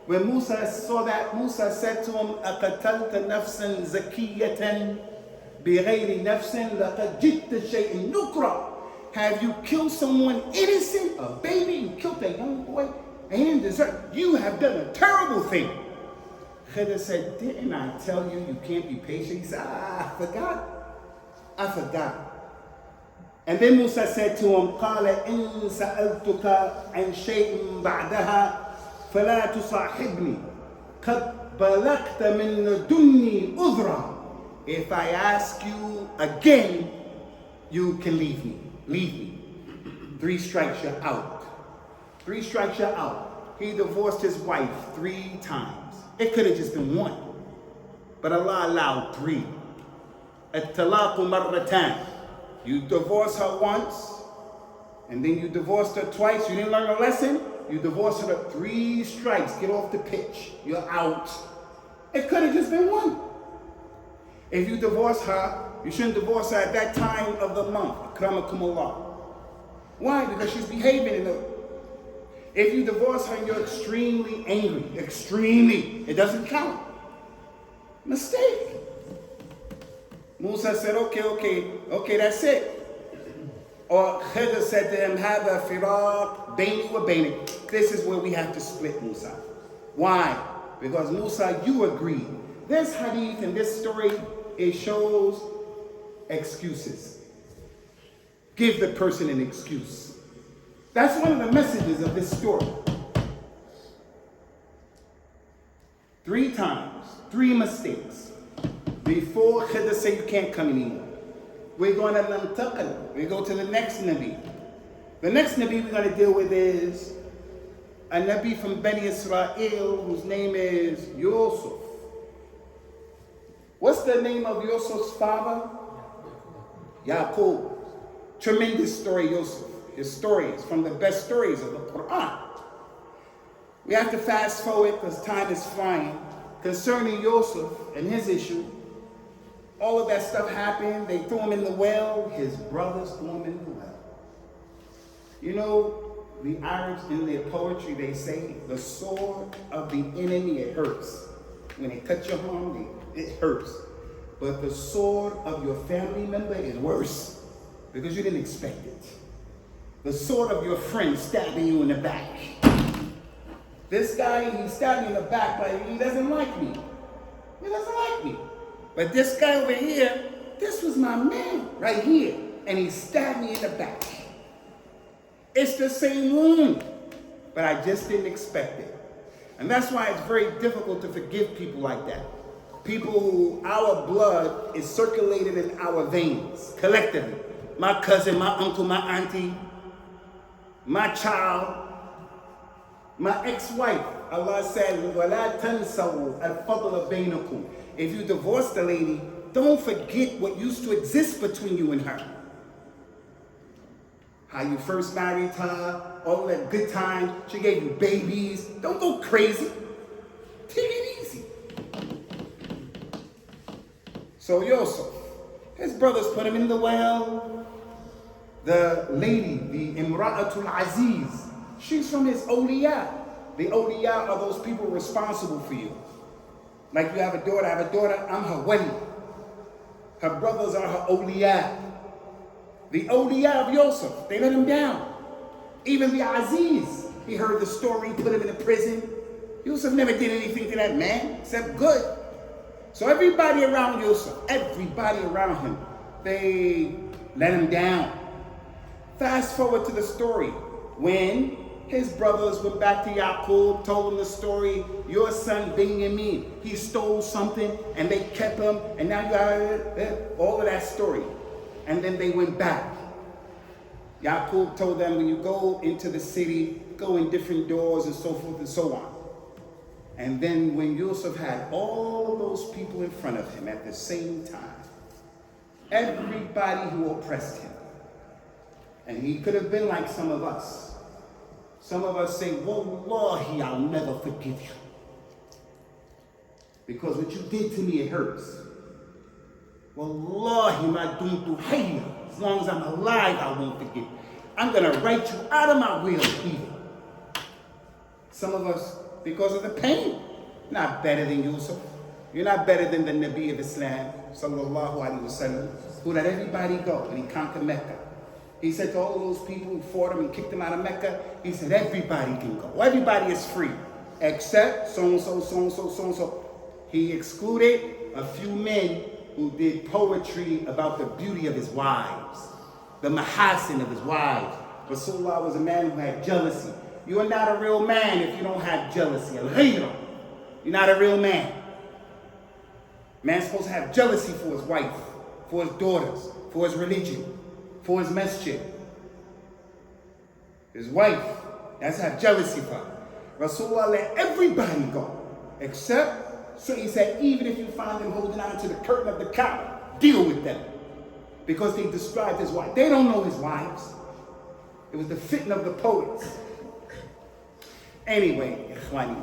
When Musa saw that, Musa said to him, أَقَتَلْتَ نَفْسًا زَكِيَّةً بِغَيْرِ نَفْسٍ لَقَدْ جِئْتَ شَيْءٍ نُكْرًا. Have you killed someone innocent, a baby? You killed a young boy and he didn't deserve. You have done a terrible thing. Khidr said, didn't I tell you you can't be patient? He said, I forgot. And then Musa said to him, قَالَ إِن سَأَلْتُكَ عَنْ شَيْءٍ بَعْدَهَا فَلَا تُصَاحِبْنِي قَدْ بَلَغْتَ مِن لَدُنِّي عُذْرًا. If I ask you again, you can leave me. Leave me. 3 strikes, you're out. 3 strikes, you're out. He divorced his wife 3 times. It could have just been 1. But Allah allowed 3. الطلاق مرتان. You divorce her once, and then you divorced her twice. You didn't learn a lesson. You divorce her, 3 strikes, get off the pitch, you're out. It could have just been 1. If you divorce her, you shouldn't divorce her at that time of the month. Akramakumullah. Why? Because she's behaving in the... If you divorce her and you're extremely angry, it doesn't count. Mistake. Musa said, okay, that's it. Or Khidr said to him, Hada firaq bayni wa baynik. This is where we have to split, Musa. Why? Because Musa, you agreed. This hadith and this story, it shows excuses. Give the person an excuse. That's one of the messages of this story. 3 times, 3 mistakes. Before Khidr said you can't come anymore. We're going to Nantaqal. We go to the next Nabi. The next Nabi we're going to deal with is a Nabi from Bani Israel whose name is Yusuf. What's the name of Yusuf's father? Yaqub. Tremendous story, Yusuf. His stories, from the best stories of the Quran. We have to fast forward because time is flying. Concerning Yusuf and his issue, all of that stuff happened. They threw him in the well. His brothers threw him in the well. You know, the Arabs in their poetry, they say, the sword of the enemy, it hurts. When they cut your arm, it hurts. But the sword of your family member is worse because you didn't expect it. The sword of your friend stabbing you in the back. This guy, he stabbed me in the back, but he doesn't like me. He doesn't like me. But this guy over here, this was my man right here. And he stabbed me in the back. It's the same wound, but I just didn't expect it. And that's why it's very difficult to forgive people like that. People who our blood is circulated in our veins, collectively. My cousin, my uncle, my auntie, my child, my ex-wife. Allah said, وَلَا تَنْسَوْا الْفَضْلَ بَيْنَكُمْ. If you divorce the lady, don't forget what used to exist between you and her. How you first married her, all that good times, she gave you babies. Don't go crazy. Take it easy. So Yusuf, his brothers put him in the well. The lady, the Imra'atul Aziz, she's from his awliya. The awliya are those people responsible for you. Like you have a daughter, I'm her wali. Her brothers are her awliya. The awliya of Yusuf, they let him down. Even the Aziz, he heard the story, put him in a prison. Yusuf never did anything to that man except good. So everybody around Yusuf, everybody around him, they let him down. Fast forward to the story when his brothers went back to Yaqub, told him the story, your son Binyamin, he stole something and they kept him and now you got all of that story. And then they went back. Yaqub told them when you go into the city, go in different doors and so forth and so on. And then when Yusuf had all of those people in front of him at the same time, everybody who oppressed him, and he could have been like some of us. Some of us say, Wallahi, I'll never forgive you. Because what you did to me, it hurts. Wallahi, ma dumtu hayya. As long as I'm alive, I won't forgive you. I'm going to write you out of my will even. Some of us, because of the pain, not better than Yusuf. You're not better than the Nabi of Islam, sallallahu alaihi wasallam, who let everybody go when he conquered Mecca. He said to all those people who fought him and kicked him out of Mecca, he said, everybody can go. Everybody is free, except so-and-so, so-and-so, so-and-so. He excluded a few men who did poetry about the beauty of his wives, the mahasin of his wives. Rasulullah was a man who had jealousy. You are not a real man if you don't have jealousy. Al-Hujurat. You're not a real man. Man's supposed to have jealousy for his wife, for his daughters, for his religion, for his masjid. His wife, that's have jealousy for her. Rasulullah let everybody go, except, so he said, even if you find them holding on to the curtain of the Kaaba, deal with them. Because they described his wife. They don't know his wives. It was the fitna of the poets. Anyway, ikhwani,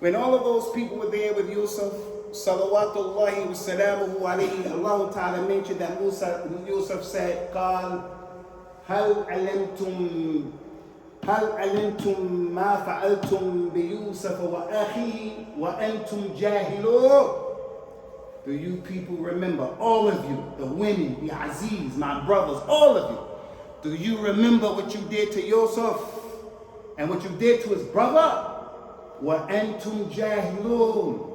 when all of those people were there with Yusuf, salawatullahi wa salamuhu alayhi, Allah Ta'ala mentioned that Yusuf said, قال هل علمتم ما فعلتم بيوسف وأخيه وأنتم جاهلون. Do you people remember, all of you, the women, the Aziz, my brothers, all of you, do you remember what you did to Yusuf and what you did to his brother? وَأَنْتُمْ جَاهِلُونَ.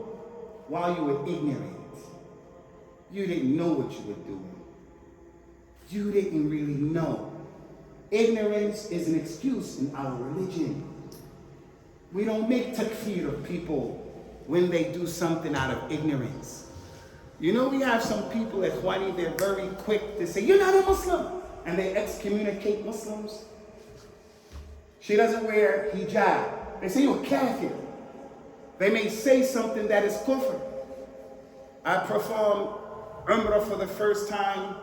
While you were ignorant. You didn't know what you were doing. You didn't really know. Ignorance is an excuse in our religion. We don't make takfir of people when they do something out of ignorance. You know, we have some people at Khwani, they're very quick to say, you're not a Muslim. And they excommunicate Muslims. She doesn't wear hijab. They say you're a kafir. They may say something that is kufr. I performed Umrah for the first time.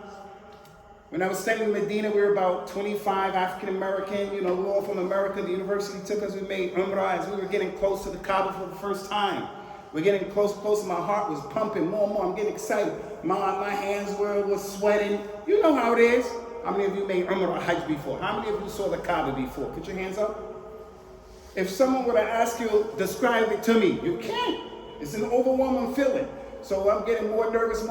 When I was studying in Medina, we were about 25 African American, we're all from America. The university took us, we made Umrah as we were getting close to the Kaaba for the first time. We're getting close, my heart was pumping more and more. I'm getting excited. My hands were sweating. You know how it is. How many of you made Umrah or Hajj before? How many of you saw the Kaaba before? Put your hands up. If someone were to ask you, describe it to me, you can't. It's an overwhelming feeling. So I'm getting more nervous.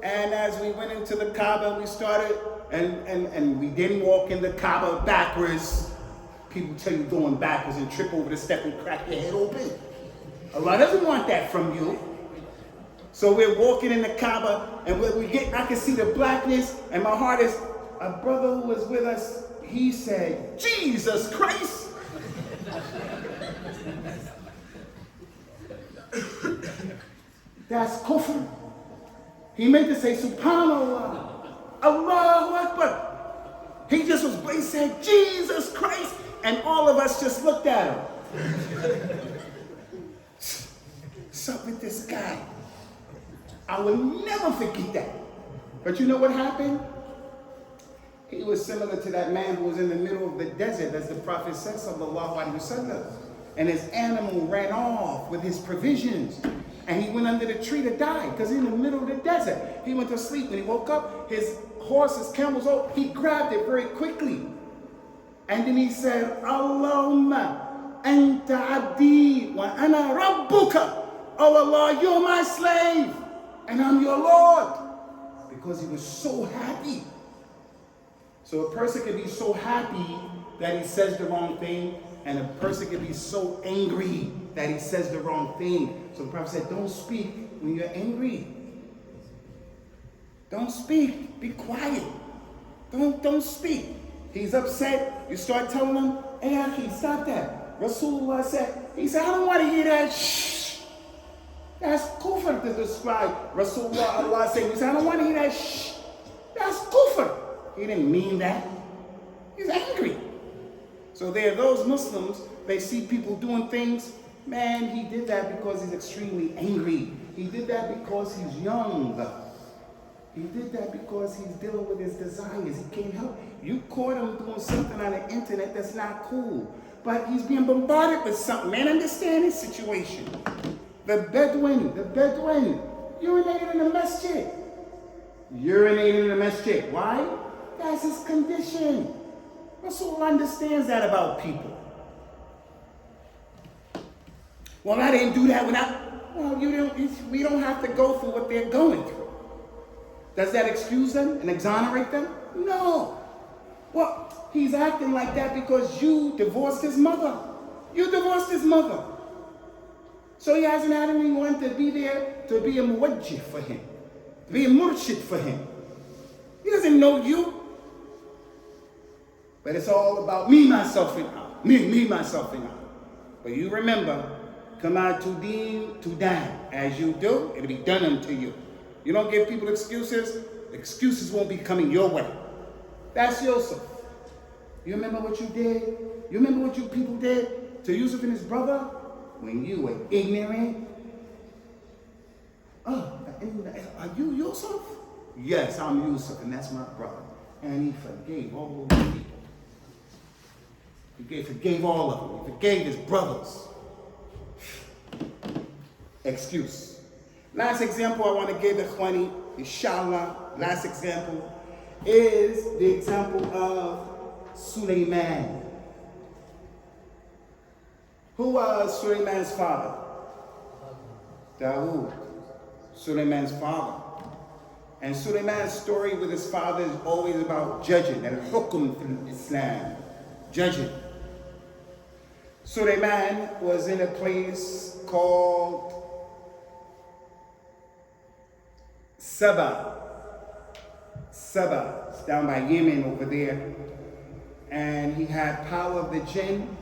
And as we went into the Kaaba, we started, and we didn't walk in the Kaaba backwards. People tell you going backwards and trip over the step and crack your head open. Allah doesn't want that from you. So we're walking in the Kaaba, and I can see the blackness, and my heart is, a brother who was with us, he said, Jesus Christ. That's kufr. He meant to say, Subhanallah, Allahu Akbar. He said, Jesus Christ, and all of us just looked at him. What's up with this guy? I will never forget that. But you know what happened? He was similar to that man who was in the middle of the desert, as the Prophet said, sallallahu alaihi wasallam. And his animal ran off with his provisions. And he went under the tree to die, because in the middle of the desert. He went to sleep. When he woke up, his horse, his camel was off. He grabbed it very quickly. And then he said, Allahumma anta abdi wa ana rabbuka. Oh Allah, you're my slave, and I'm your Lord. Because he was so happy. So a person can be so happy that he says the wrong thing, and a person can be so angry that he says the wrong thing. So the Prophet said, don't speak when you're angry. Don't speak. Be quiet. Don't speak. He's upset. You start telling him, hey, Akhi, stop that. Rasulullah said, he said, I don't want to hear that. Shh. That's kufr to describe Rasulullah. Allah saying, he said, I don't want to hear that. Shh. That's kufr. He didn't mean that. He's angry. So there are those Muslims, they see people doing things. Man, he did that because he's extremely angry. He did that because he's young. He did that because he's dealing with his desires. He can't help. You caught him doing something on the internet that's not cool. But he's being bombarded with something. Man, understand his situation. The Bedouin, urinated in the masjid. Urinated in the masjid. Why? That's his condition. Rasul understands that about people. Well, I didn't do that we don't have to go through what they're going through. Does that excuse them and exonerate them? No. Well, he's acting like that because you divorced his mother. You divorced his mother. So he hasn't had anyone to be there to be a muwajjih for him, to be a murshid for him. He doesn't know you. But it's all about me, myself, and I. Me, myself, and I. But you remember, kama tudin tudan. As you do, it'll be done unto you. You don't give people excuses, excuses won't be coming your way. That's Yusuf. You remember what you did? You remember what you people did to Yusuf and his brother? When you were ignorant? Oh, are you Yusuf? Yes, I'm Yusuf, and that's my brother. And he forgave all those people. He forgave all of them. He forgave his brothers. Excuse. Last example I want to give Ikhwani, inshallah, last example is the example of Sulaiman. Who was Sulaiman's father? Dawood, Sulaiman's father. And Sulaiman's story with his father is always about judging, al-Hukm fil Islam, judging. Sulaiman was in a place called Saba. It's down by Yemen over there. And he had power of the jinn,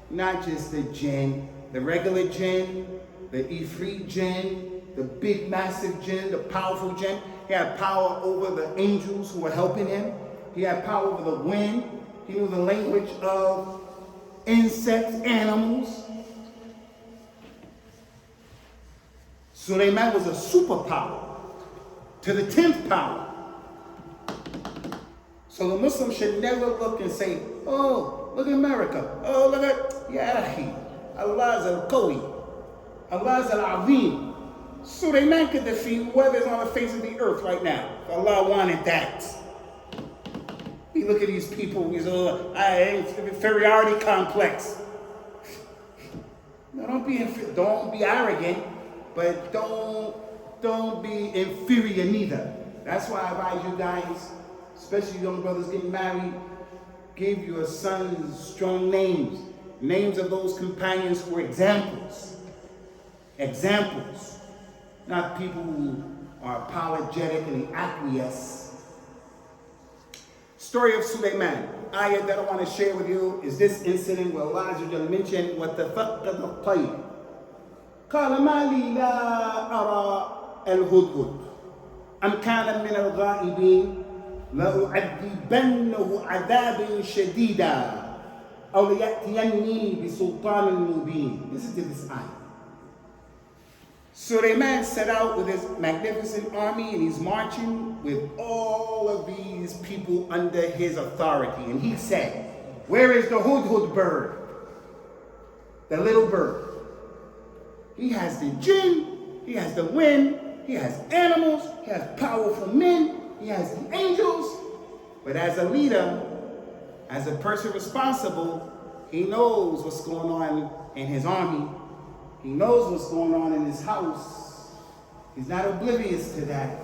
not just the jinn, the regular jinn, the Ifrit jinn, the big massive jinn, the powerful jinn. He had power over the angels who were helping him. He had power over the wind. He knew the language of insects, animals. Sulaiman was a superpower to the 10th power. So the Muslim should never look and say, oh, look at America. Oh, look at, ya akhi, Allah's al-Qawi, Allah's al-Azim. Sulaiman could defeat whoever's on the face of the earth right now. Allah wanted that. We look at these people, these inferiority complex. No, don't be arrogant, but don't be inferior neither. That's why I advise you guys, especially young brothers getting married, give your sons strong names. Names of those companions who were examples. Examples. Not people who are apologetic and acquiesce. Story of Sulaiman. Ayah that I want to share with you is this incident where Allah mentioned وَتَفَقَّدَ الطَّيْرِ قَالَ مَا لِي لَا أَرَى الْهُدْهُدْ أَمْ كَانَ مِنَ الْغَائِبِينَ لَأُعَذِّبَنَّهُ عَذَابًا شَدِيدًا أَوْ لَيَأْتِيَنِّي بِسُلْطَانٍ مُبِينٍ. Listen to this ayah. Sulaiman set out with his magnificent army and he's marching with all of these people under his authority. And he said, where is the hudhud bird? The little bird. He has the jinn, he has the wind, he has animals, he has powerful men, he has the angels. But as a leader, as a person responsible, he knows what's going on in his army. He knows what's going on in his house. He's not oblivious to that.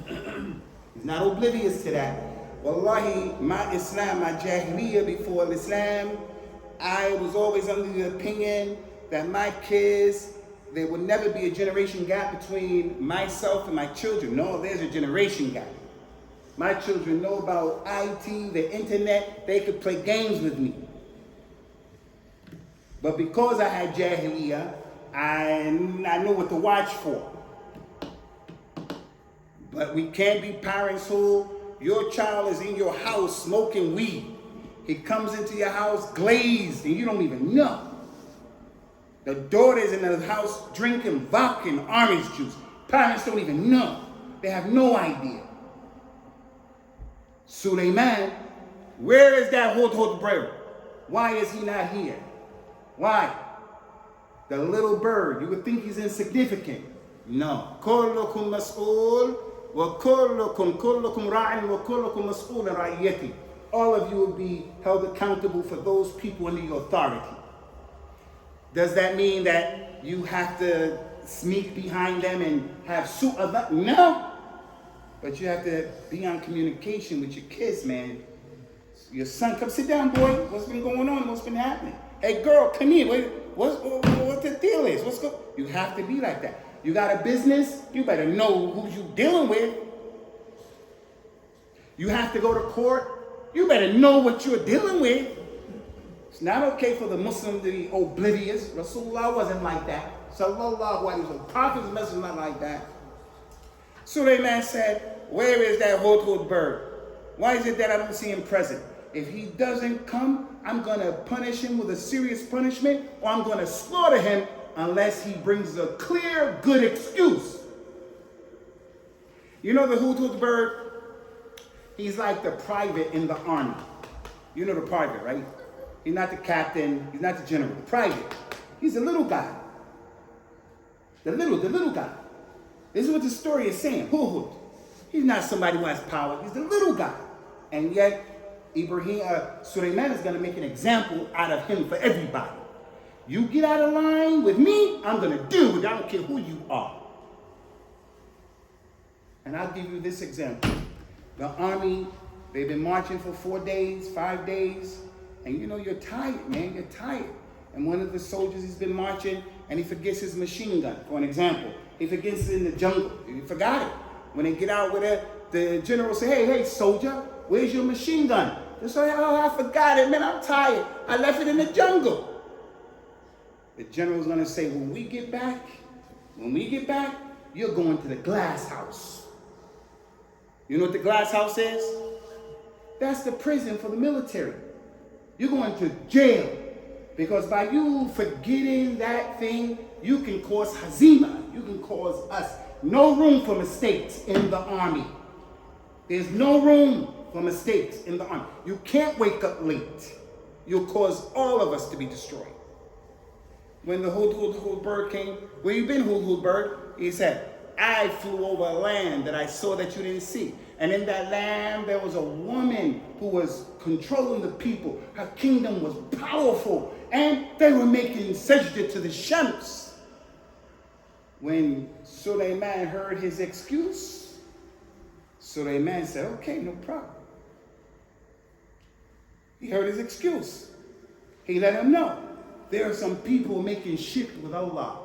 He's not oblivious to that. Wallahi, my Islam, my Jahiliyyah before Islam, I was always under the opinion that my kids, there would never be a generation gap between myself and my children. No, there's a generation gap. My children know about IT, the internet, they could play games with me. But because I had Jahiliyyah, I know what to watch for. But we can't be parents who, your child is in your house smoking weed. He comes into your house glazed and you don't even know. The daughter's in the house drinking vodka and orange juice. Parents don't even know. They have no idea. Sulaiman, where is that hudhud bird? Why is he not here? Why? The little bird, you would think he's insignificant. No. كلكم مسؤول وكلكم راع وكلكم مسؤول عن رعيته. All of you will be held accountable for those people under your authority. Does that mean that you have to sneak behind them and have su'ah? No. But you have to be on communication with your kids, man. Your son, come sit down, boy. What's been going on? What's been happening? Hey, girl, come here. Wait, what the deal is? You have to be like that. You got a business, you better know who you dealing with. You have to go to court, you better know what you're dealing with. It's not okay for the Muslim to be oblivious. Rasulullah wasn't like that. Sallallahu alaihi wasallam. Prophet's message was not like that. Sulaiman said, where is that hudhud bird? Why is it that I don't see him present? If he doesn't come, I'm going to punish him with a serious punishment, or I'm going to slaughter him unless he brings a clear, good excuse. You know the hudhud bird? He's like the private in the army. You know the private, right? He's not the captain. He's not the general. The private. He's the little guy. The little guy. This is what the story is saying. Hud. He's not somebody who has power. He's the little guy. And yet, Sulaiman is going to make an example out of him for everybody. You get out of line with me, I'm going to deal with you. I don't care who you are. And I'll give you this example. The army, they've been marching for 4 days, 5 days. And you know, you're tired, man. You're tired. And one of the soldiers, he's been marching, and he forgets his machine gun, for an example. He forgets it in the jungle. He forgot it. When they get out with it, the general say, hey, soldier, where's your machine gun? They say, oh, I forgot it, man. I'm tired. I left it in the jungle. The general's going to say, when we get back, you're going to the glass house. You know what the glass house is? That's the prison for the military. You're going to jail. Because by you forgetting that thing, you can cause hazima. You can cause us. No room for mistakes in the army. There's no room for mistakes in the army. You can't wake up late. You'll cause all of us to be destroyed. When the Hud bird came, where you been, Hud bird? He said, I flew over a land that I saw that you didn't see. And in that land, there was a woman who was controlling the people. Her kingdom was powerful. And they were making sajda to the Shams. When Sulaiman heard his excuse, Sulaiman said, okay, no problem. He heard his excuse. He let him know. There are some people making shirk with Allah.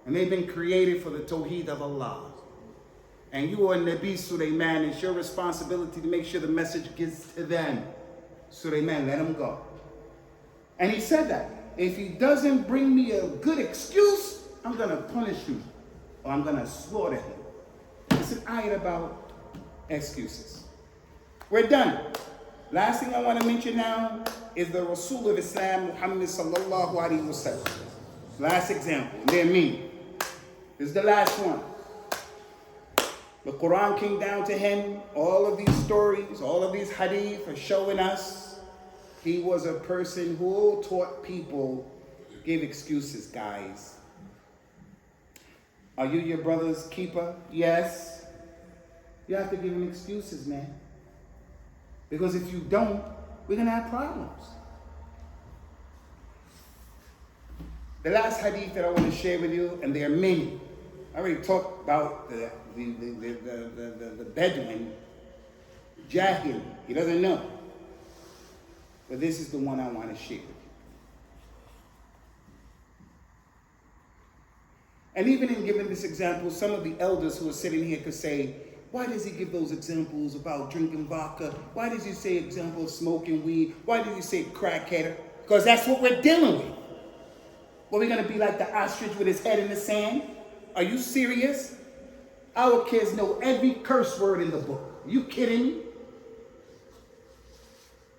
And they've been created for the Tawheed of Allah. And you are Nabi Sulaiman. It's your responsibility to make sure the message gets to them. Sulaiman, let him go. And he said that. If he doesn't bring me a good excuse, I'm going to punish you. Or I'm going to slaughter him. It's an ayat about excuses. We're done. Last thing I want to mention now is the Rasul of Islam, Muhammad sallallahu alaihi wasallam. Last example, their meaning. This is the last one. The Quran came down to him. All of these stories, all of these hadith are showing us he was a person who taught people, gave excuses, guys. Are you your brother's keeper? Yes. You have to give him excuses, man. Because if you don't, we're going to have problems. The last hadith that I want to share with you, and there are many. I already talked about the Bedouin, Jahil. He doesn't know. But this is the one I want to share with you. And even in giving this example, some of the elders who are sitting here could say, why does he give those examples about drinking vodka? Why does he say example of smoking weed? Why does he say crackhead? Because that's what we're dealing with. What, we're going to be like the ostrich with his head in the sand? Are you serious? Our kids know every curse word in the book. Are you kidding me?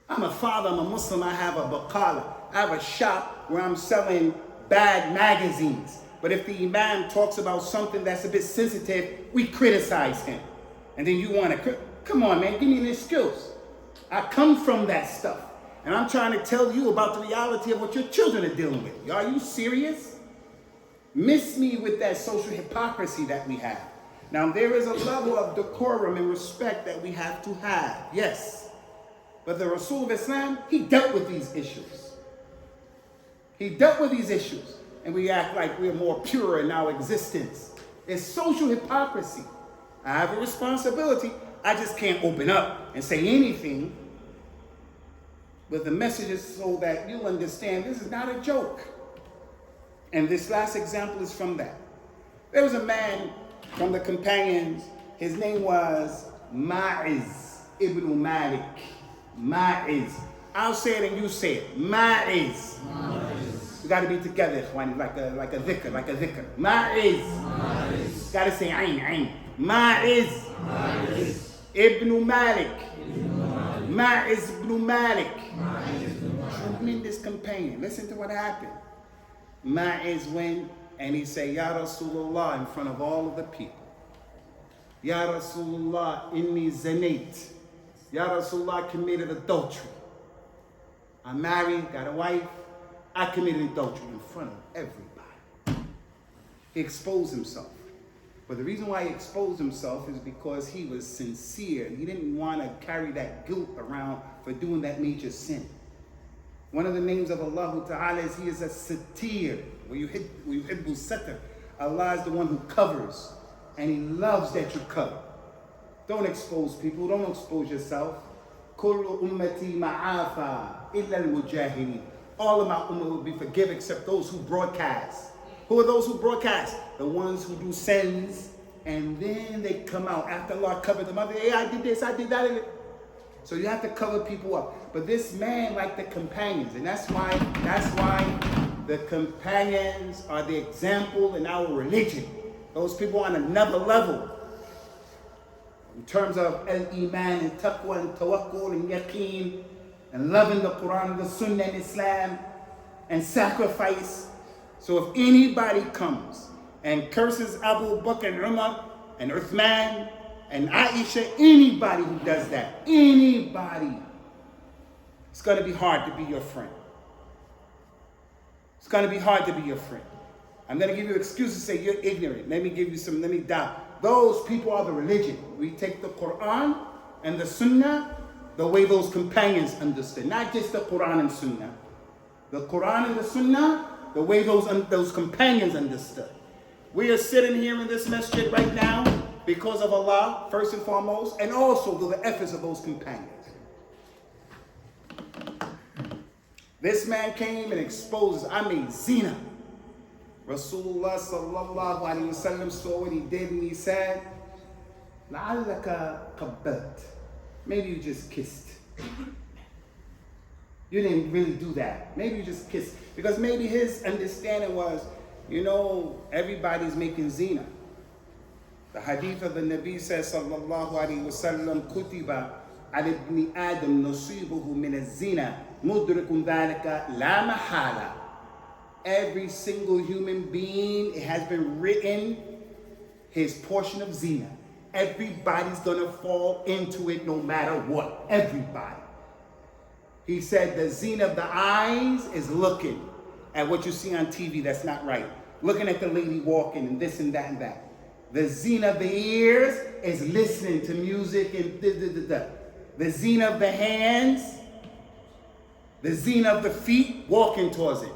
I'm a father, I'm a Muslim, I have a baqala. I have a shop where I'm selling bad magazines. But if the imam talks about something that's a bit sensitive, we criticize him. And then you want to, come on, man, give me an excuse. I come from that stuff. And I'm trying to tell you about the reality of what your children are dealing with. Are you serious? Miss me with that social hypocrisy that we have. Now, there is a level of decorum and respect that we have to have, yes. But the Rasul of Islam, he dealt with these issues. He dealt with these issues. And we act like we're more pure in our existence. It's social hypocrisy. I have a responsibility. I just can't open up and say anything. But the message is so that you understand this is not a joke. And this last example is from that. There was a man from the companions. His name was Ma'iz ibn Malik. Ma'iz. I'll say it and you say it. Ma'iz. We got to be together, like a dhikr. Ma'iz. Got to say ayn. Ma'iz. Ibn Malik. Ma'iz ibn Malik. Tremendous companion. Listen to what happened. Ma'iz went and he said, Ya Rasulullah, in front of all of the people. Ya Rasulullah, inni zanait. Ya Rasulullah, committed adultery. I'm married, got a wife. I committed adultery in front of everybody. He exposed himself. But the reason why he exposed himself is because he was sincere. He didn't want to carry that guilt around for doing that major sin. One of the names of Allah Ta'ala is He is a satir. وَيُحِبُّ السَّتْرَ. Allah is the one who covers. And He loves that you cover. Don't expose people. Don't expose yourself. كُلُّ أُمَّتِي مَعَافَى إِلَّا الْمُجَاهِرِينَ. All of my ummah will be forgiven except those who broadcast. Who are those who broadcast? The ones who do sins and then they come out after Allah covered them up. Hey, I did this, I did that. So you have to cover people up. But this man, like the companions, and that's why the companions are the example in our religion. Those people on another level. In terms of al-Iman and taqwa and tawakkul and yaqeen and loving the Quran and the Sunnah and Islam and sacrifice. So if anybody comes and curses Abu Bakr and Umar and Uthman and Aisha, anybody who does that, anybody, it's going to be hard to be your friend. It's going to be hard to be your friend. I'm going to give you excuses to say you're ignorant. Let me doubt. Those people are the religion. We take the Quran and the Sunnah the way those companions understood. Not just the Quran and Sunnah. The Quran and the Sunnah the way those companions understood. We are sitting here in this masjid right now because of Allah, first and foremost, and also the efforts of those companions. This man came and exposed, zina. Rasulullah sallallahu alayhi wa sallam saw what he did and he said, لَعَلَّكَ قَبَّلْتَ. Maybe you just kissed. You didn't really do that. Maybe you just kissed. Because maybe his understanding was, everybody's making zina. The hadith of the Nabi says, sallallahu alayhi wa sallam, kutiba ala ibn Adam nasibuhu min az-zina mudrikun dhalika la mahala. Every single human being, it has been written, his portion of zina. Everybody's gonna fall into it no matter what. Everybody. He said the zina of the eyes is looking at what you see on TV that's not right. Looking at the lady walking and this and that and that. The zina of the ears is listening to music and da-da-da-da. The zina of the hands, the zina of the feet, walking towards it.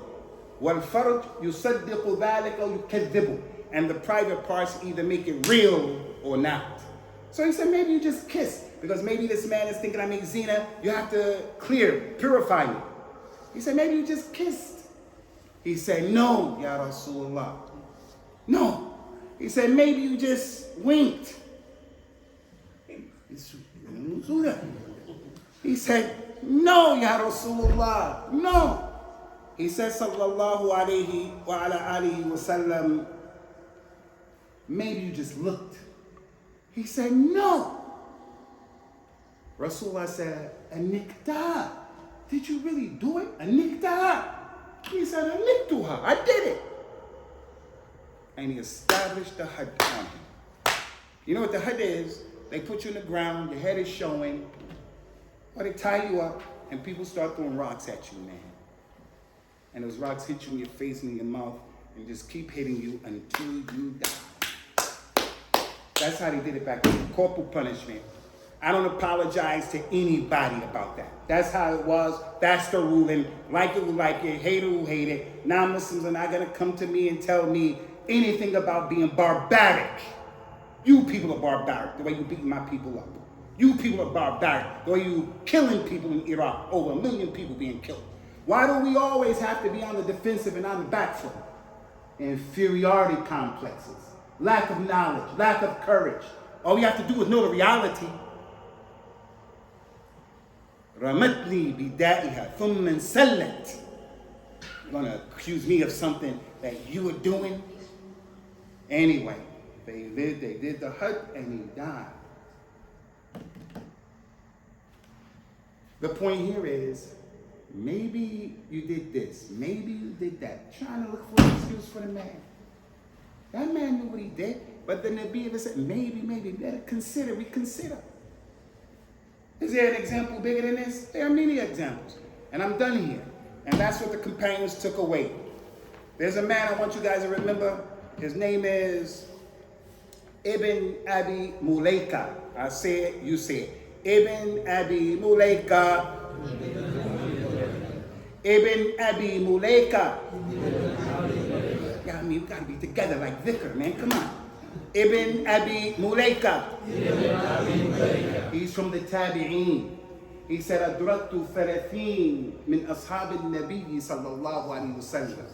وَالْفَرْجُ يُصَدِّقُ ذَلِكَ أَوْ يُكَذِّبُ. And the private parts either make it real or not. So he said, maybe you just kiss. Because maybe this man is thinking I make zina. You have to purify me. He said, maybe you just kissed. He said, no, Ya Rasulullah. No. He said, maybe you just winked. He said, no, Ya Rasulullah. No. He said, sallallahu alayhi wa ala alihi wa sallam, maybe you just looked. He said, no. Rasulullah said, Anikta. Did you really do it? Anikta. He said, Aniktuha. I did it. And he established the had on him. You know what the had is? They put you in the ground, your head is showing, or they tie you up, and people start throwing rocks at you, man. And those rocks hit you in your face and in your mouth, and just keep hitting you until you die. That's how they did it back then. Corporal punishment. I don't apologize to anybody about that. That's how it was. That's the ruling. Like it, like it. Hate it, who hate it. Non-Muslims are not going to come to me and tell me anything about being barbaric. You people are barbaric, the way you beating my people up. You people are barbaric, the way you killing people in Iraq. Over 1 million people being killed. Why do we always have to be on the defensive and on the back foot? Inferiority complexes, lack of knowledge, lack of courage. All we have to do is know the reality. Ramatni bida'iha thumma sallat. You're going to accuse me of something that you were doing? Anyway, they did the hajj and he died. The point here is, maybe you did this, maybe you did that. Trying to look for an excuse for the man. That man knew what he did, but the Nabi said, maybe, better reconsider. Is there an example bigger than this? There are many examples. And I'm done here. And that's what the companions took away. There's a man I want you guys to remember. His name is Ibn Abi Mulaika. I say it, you say it. Ibn Abi Mulaika. Ibn Abi Mulaika. Yeah, I mean, we gotta be together like dhikr, man. Come on. Ibn Abi Mulaika. He's from the Tabi'een. He said, أدركت 30 من أصحاب النبي صلى الله عليه وسلم.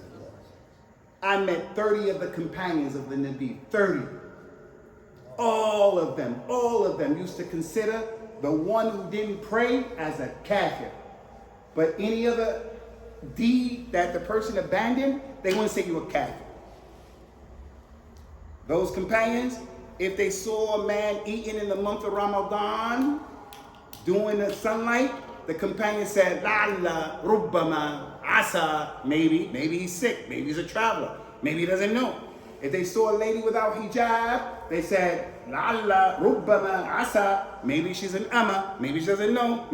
I met 30 of the companions of the Nabi, 30. All of them used to consider the one who didn't pray as a kafir. But any other deed that the person abandoned, they wouldn't say you were kafir. Those companions, if they saw a man eating in the month of Ramadan, during the sunlight, the companion said, La'alla, rubbama, asa, maybe he's sick, maybe he's a traveler, maybe he doesn't know. If they saw a lady without hijab, they said, La'alla, rubbama, asa, maybe she's an amma, maybe she doesn't know,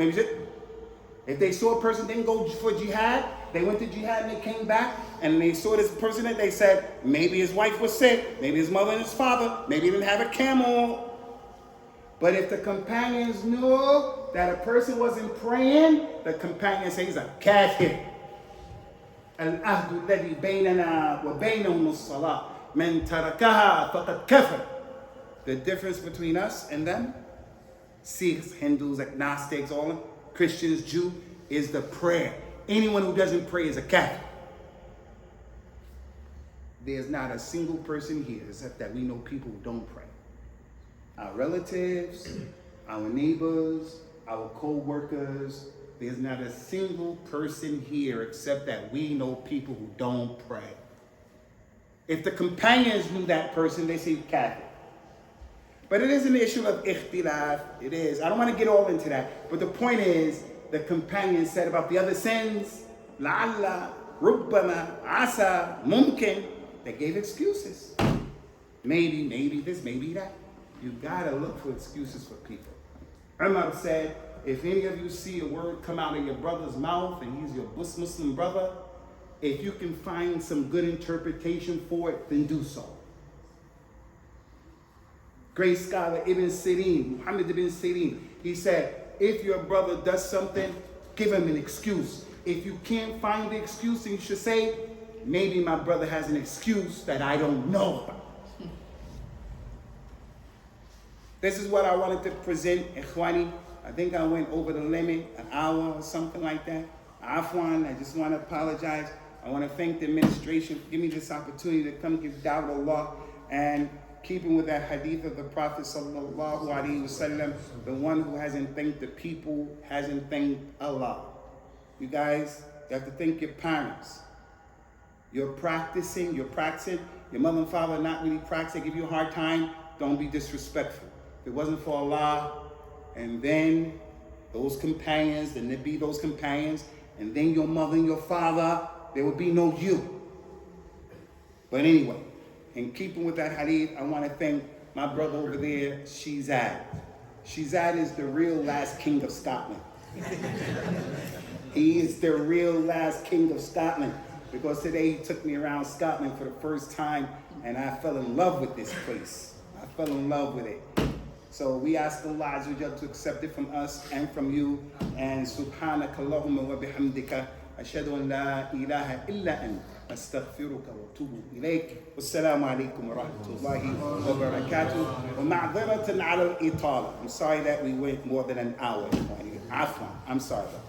If they saw a person didn't go for jihad, they went to jihad and they came back, and they saw this person and they said, maybe his wife was sick, maybe his mother and his father, maybe he didn't have a camel. But if the companions knew that a person wasn't praying, the companions say he's a kafir. Al-ahdu alladhi baynana wa baynahum as-salah. Man tarakaha faqad kafar. The difference between us and them, Sikhs, Hindus, agnostics, all of them, Christians, Jew, is the prayer. Anyone who doesn't pray is a kafir. There's not a single person here except that we know people who don't pray. Our relatives, our neighbors, our co-workers, there's not a single person here except that we know people who don't pray. If the companions knew that person, they say kafir. But it is an issue of ikhtilaf. It is. I don't want to get all into that. But the point is, the companions said about the other sins, la'alla, rubbama, asa, mumkin. They gave excuses. Maybe this, maybe that. You gotta look for excuses for people. Umar said, if any of you see a word come out of your brother's mouth and he's your Muslim brother, if you can find some good interpretation for it, then do so. Great scholar Ibn Sirin, Muhammad ibn Sirin, he said, if your brother does something, give him an excuse. If you can't find the excuse, then you should say, maybe my brother has an excuse that I don't know about. This is what I wanted to present, Ikhwani. I think I went over the limit, an hour or something like that. Afwan, I just want to apologize. I want to thank the administration for giving me this opportunity to come give da'wah Allah, and keeping with that hadith of the Prophet sallallahu alaihi wasallam, the one who hasn't thanked the people hasn't thanked Allah. You guys, you have to thank your parents. You're practicing, your mother and father are not really practicing, give you a hard time, don't be disrespectful. If it wasn't for Allah, and then those companions, the Nabi, those companions, and then your mother and your father, there would be no you. But anyway, in keeping with that hadith, I want to thank my brother over there, Shizad. Shizad is the real last king of Scotland. He is the real last king of Scotland, because today he took me around Scotland for the first time, and I fell in love with this place. I fell in love with it. So we ask Allah Azza wa Jalla to accept it from us and from you. And Subhanaka Allahumma wa bihamdika ashhadu an la ilaha illa ant astaghfiruka wa atubu ilayk. Wassalamu alaikum wa rahmatullahi wa barakatuh. Wa ma'dharatan ala al-itala. I'm sorry that we went more than an hour. Afwan. I'm sorry about that.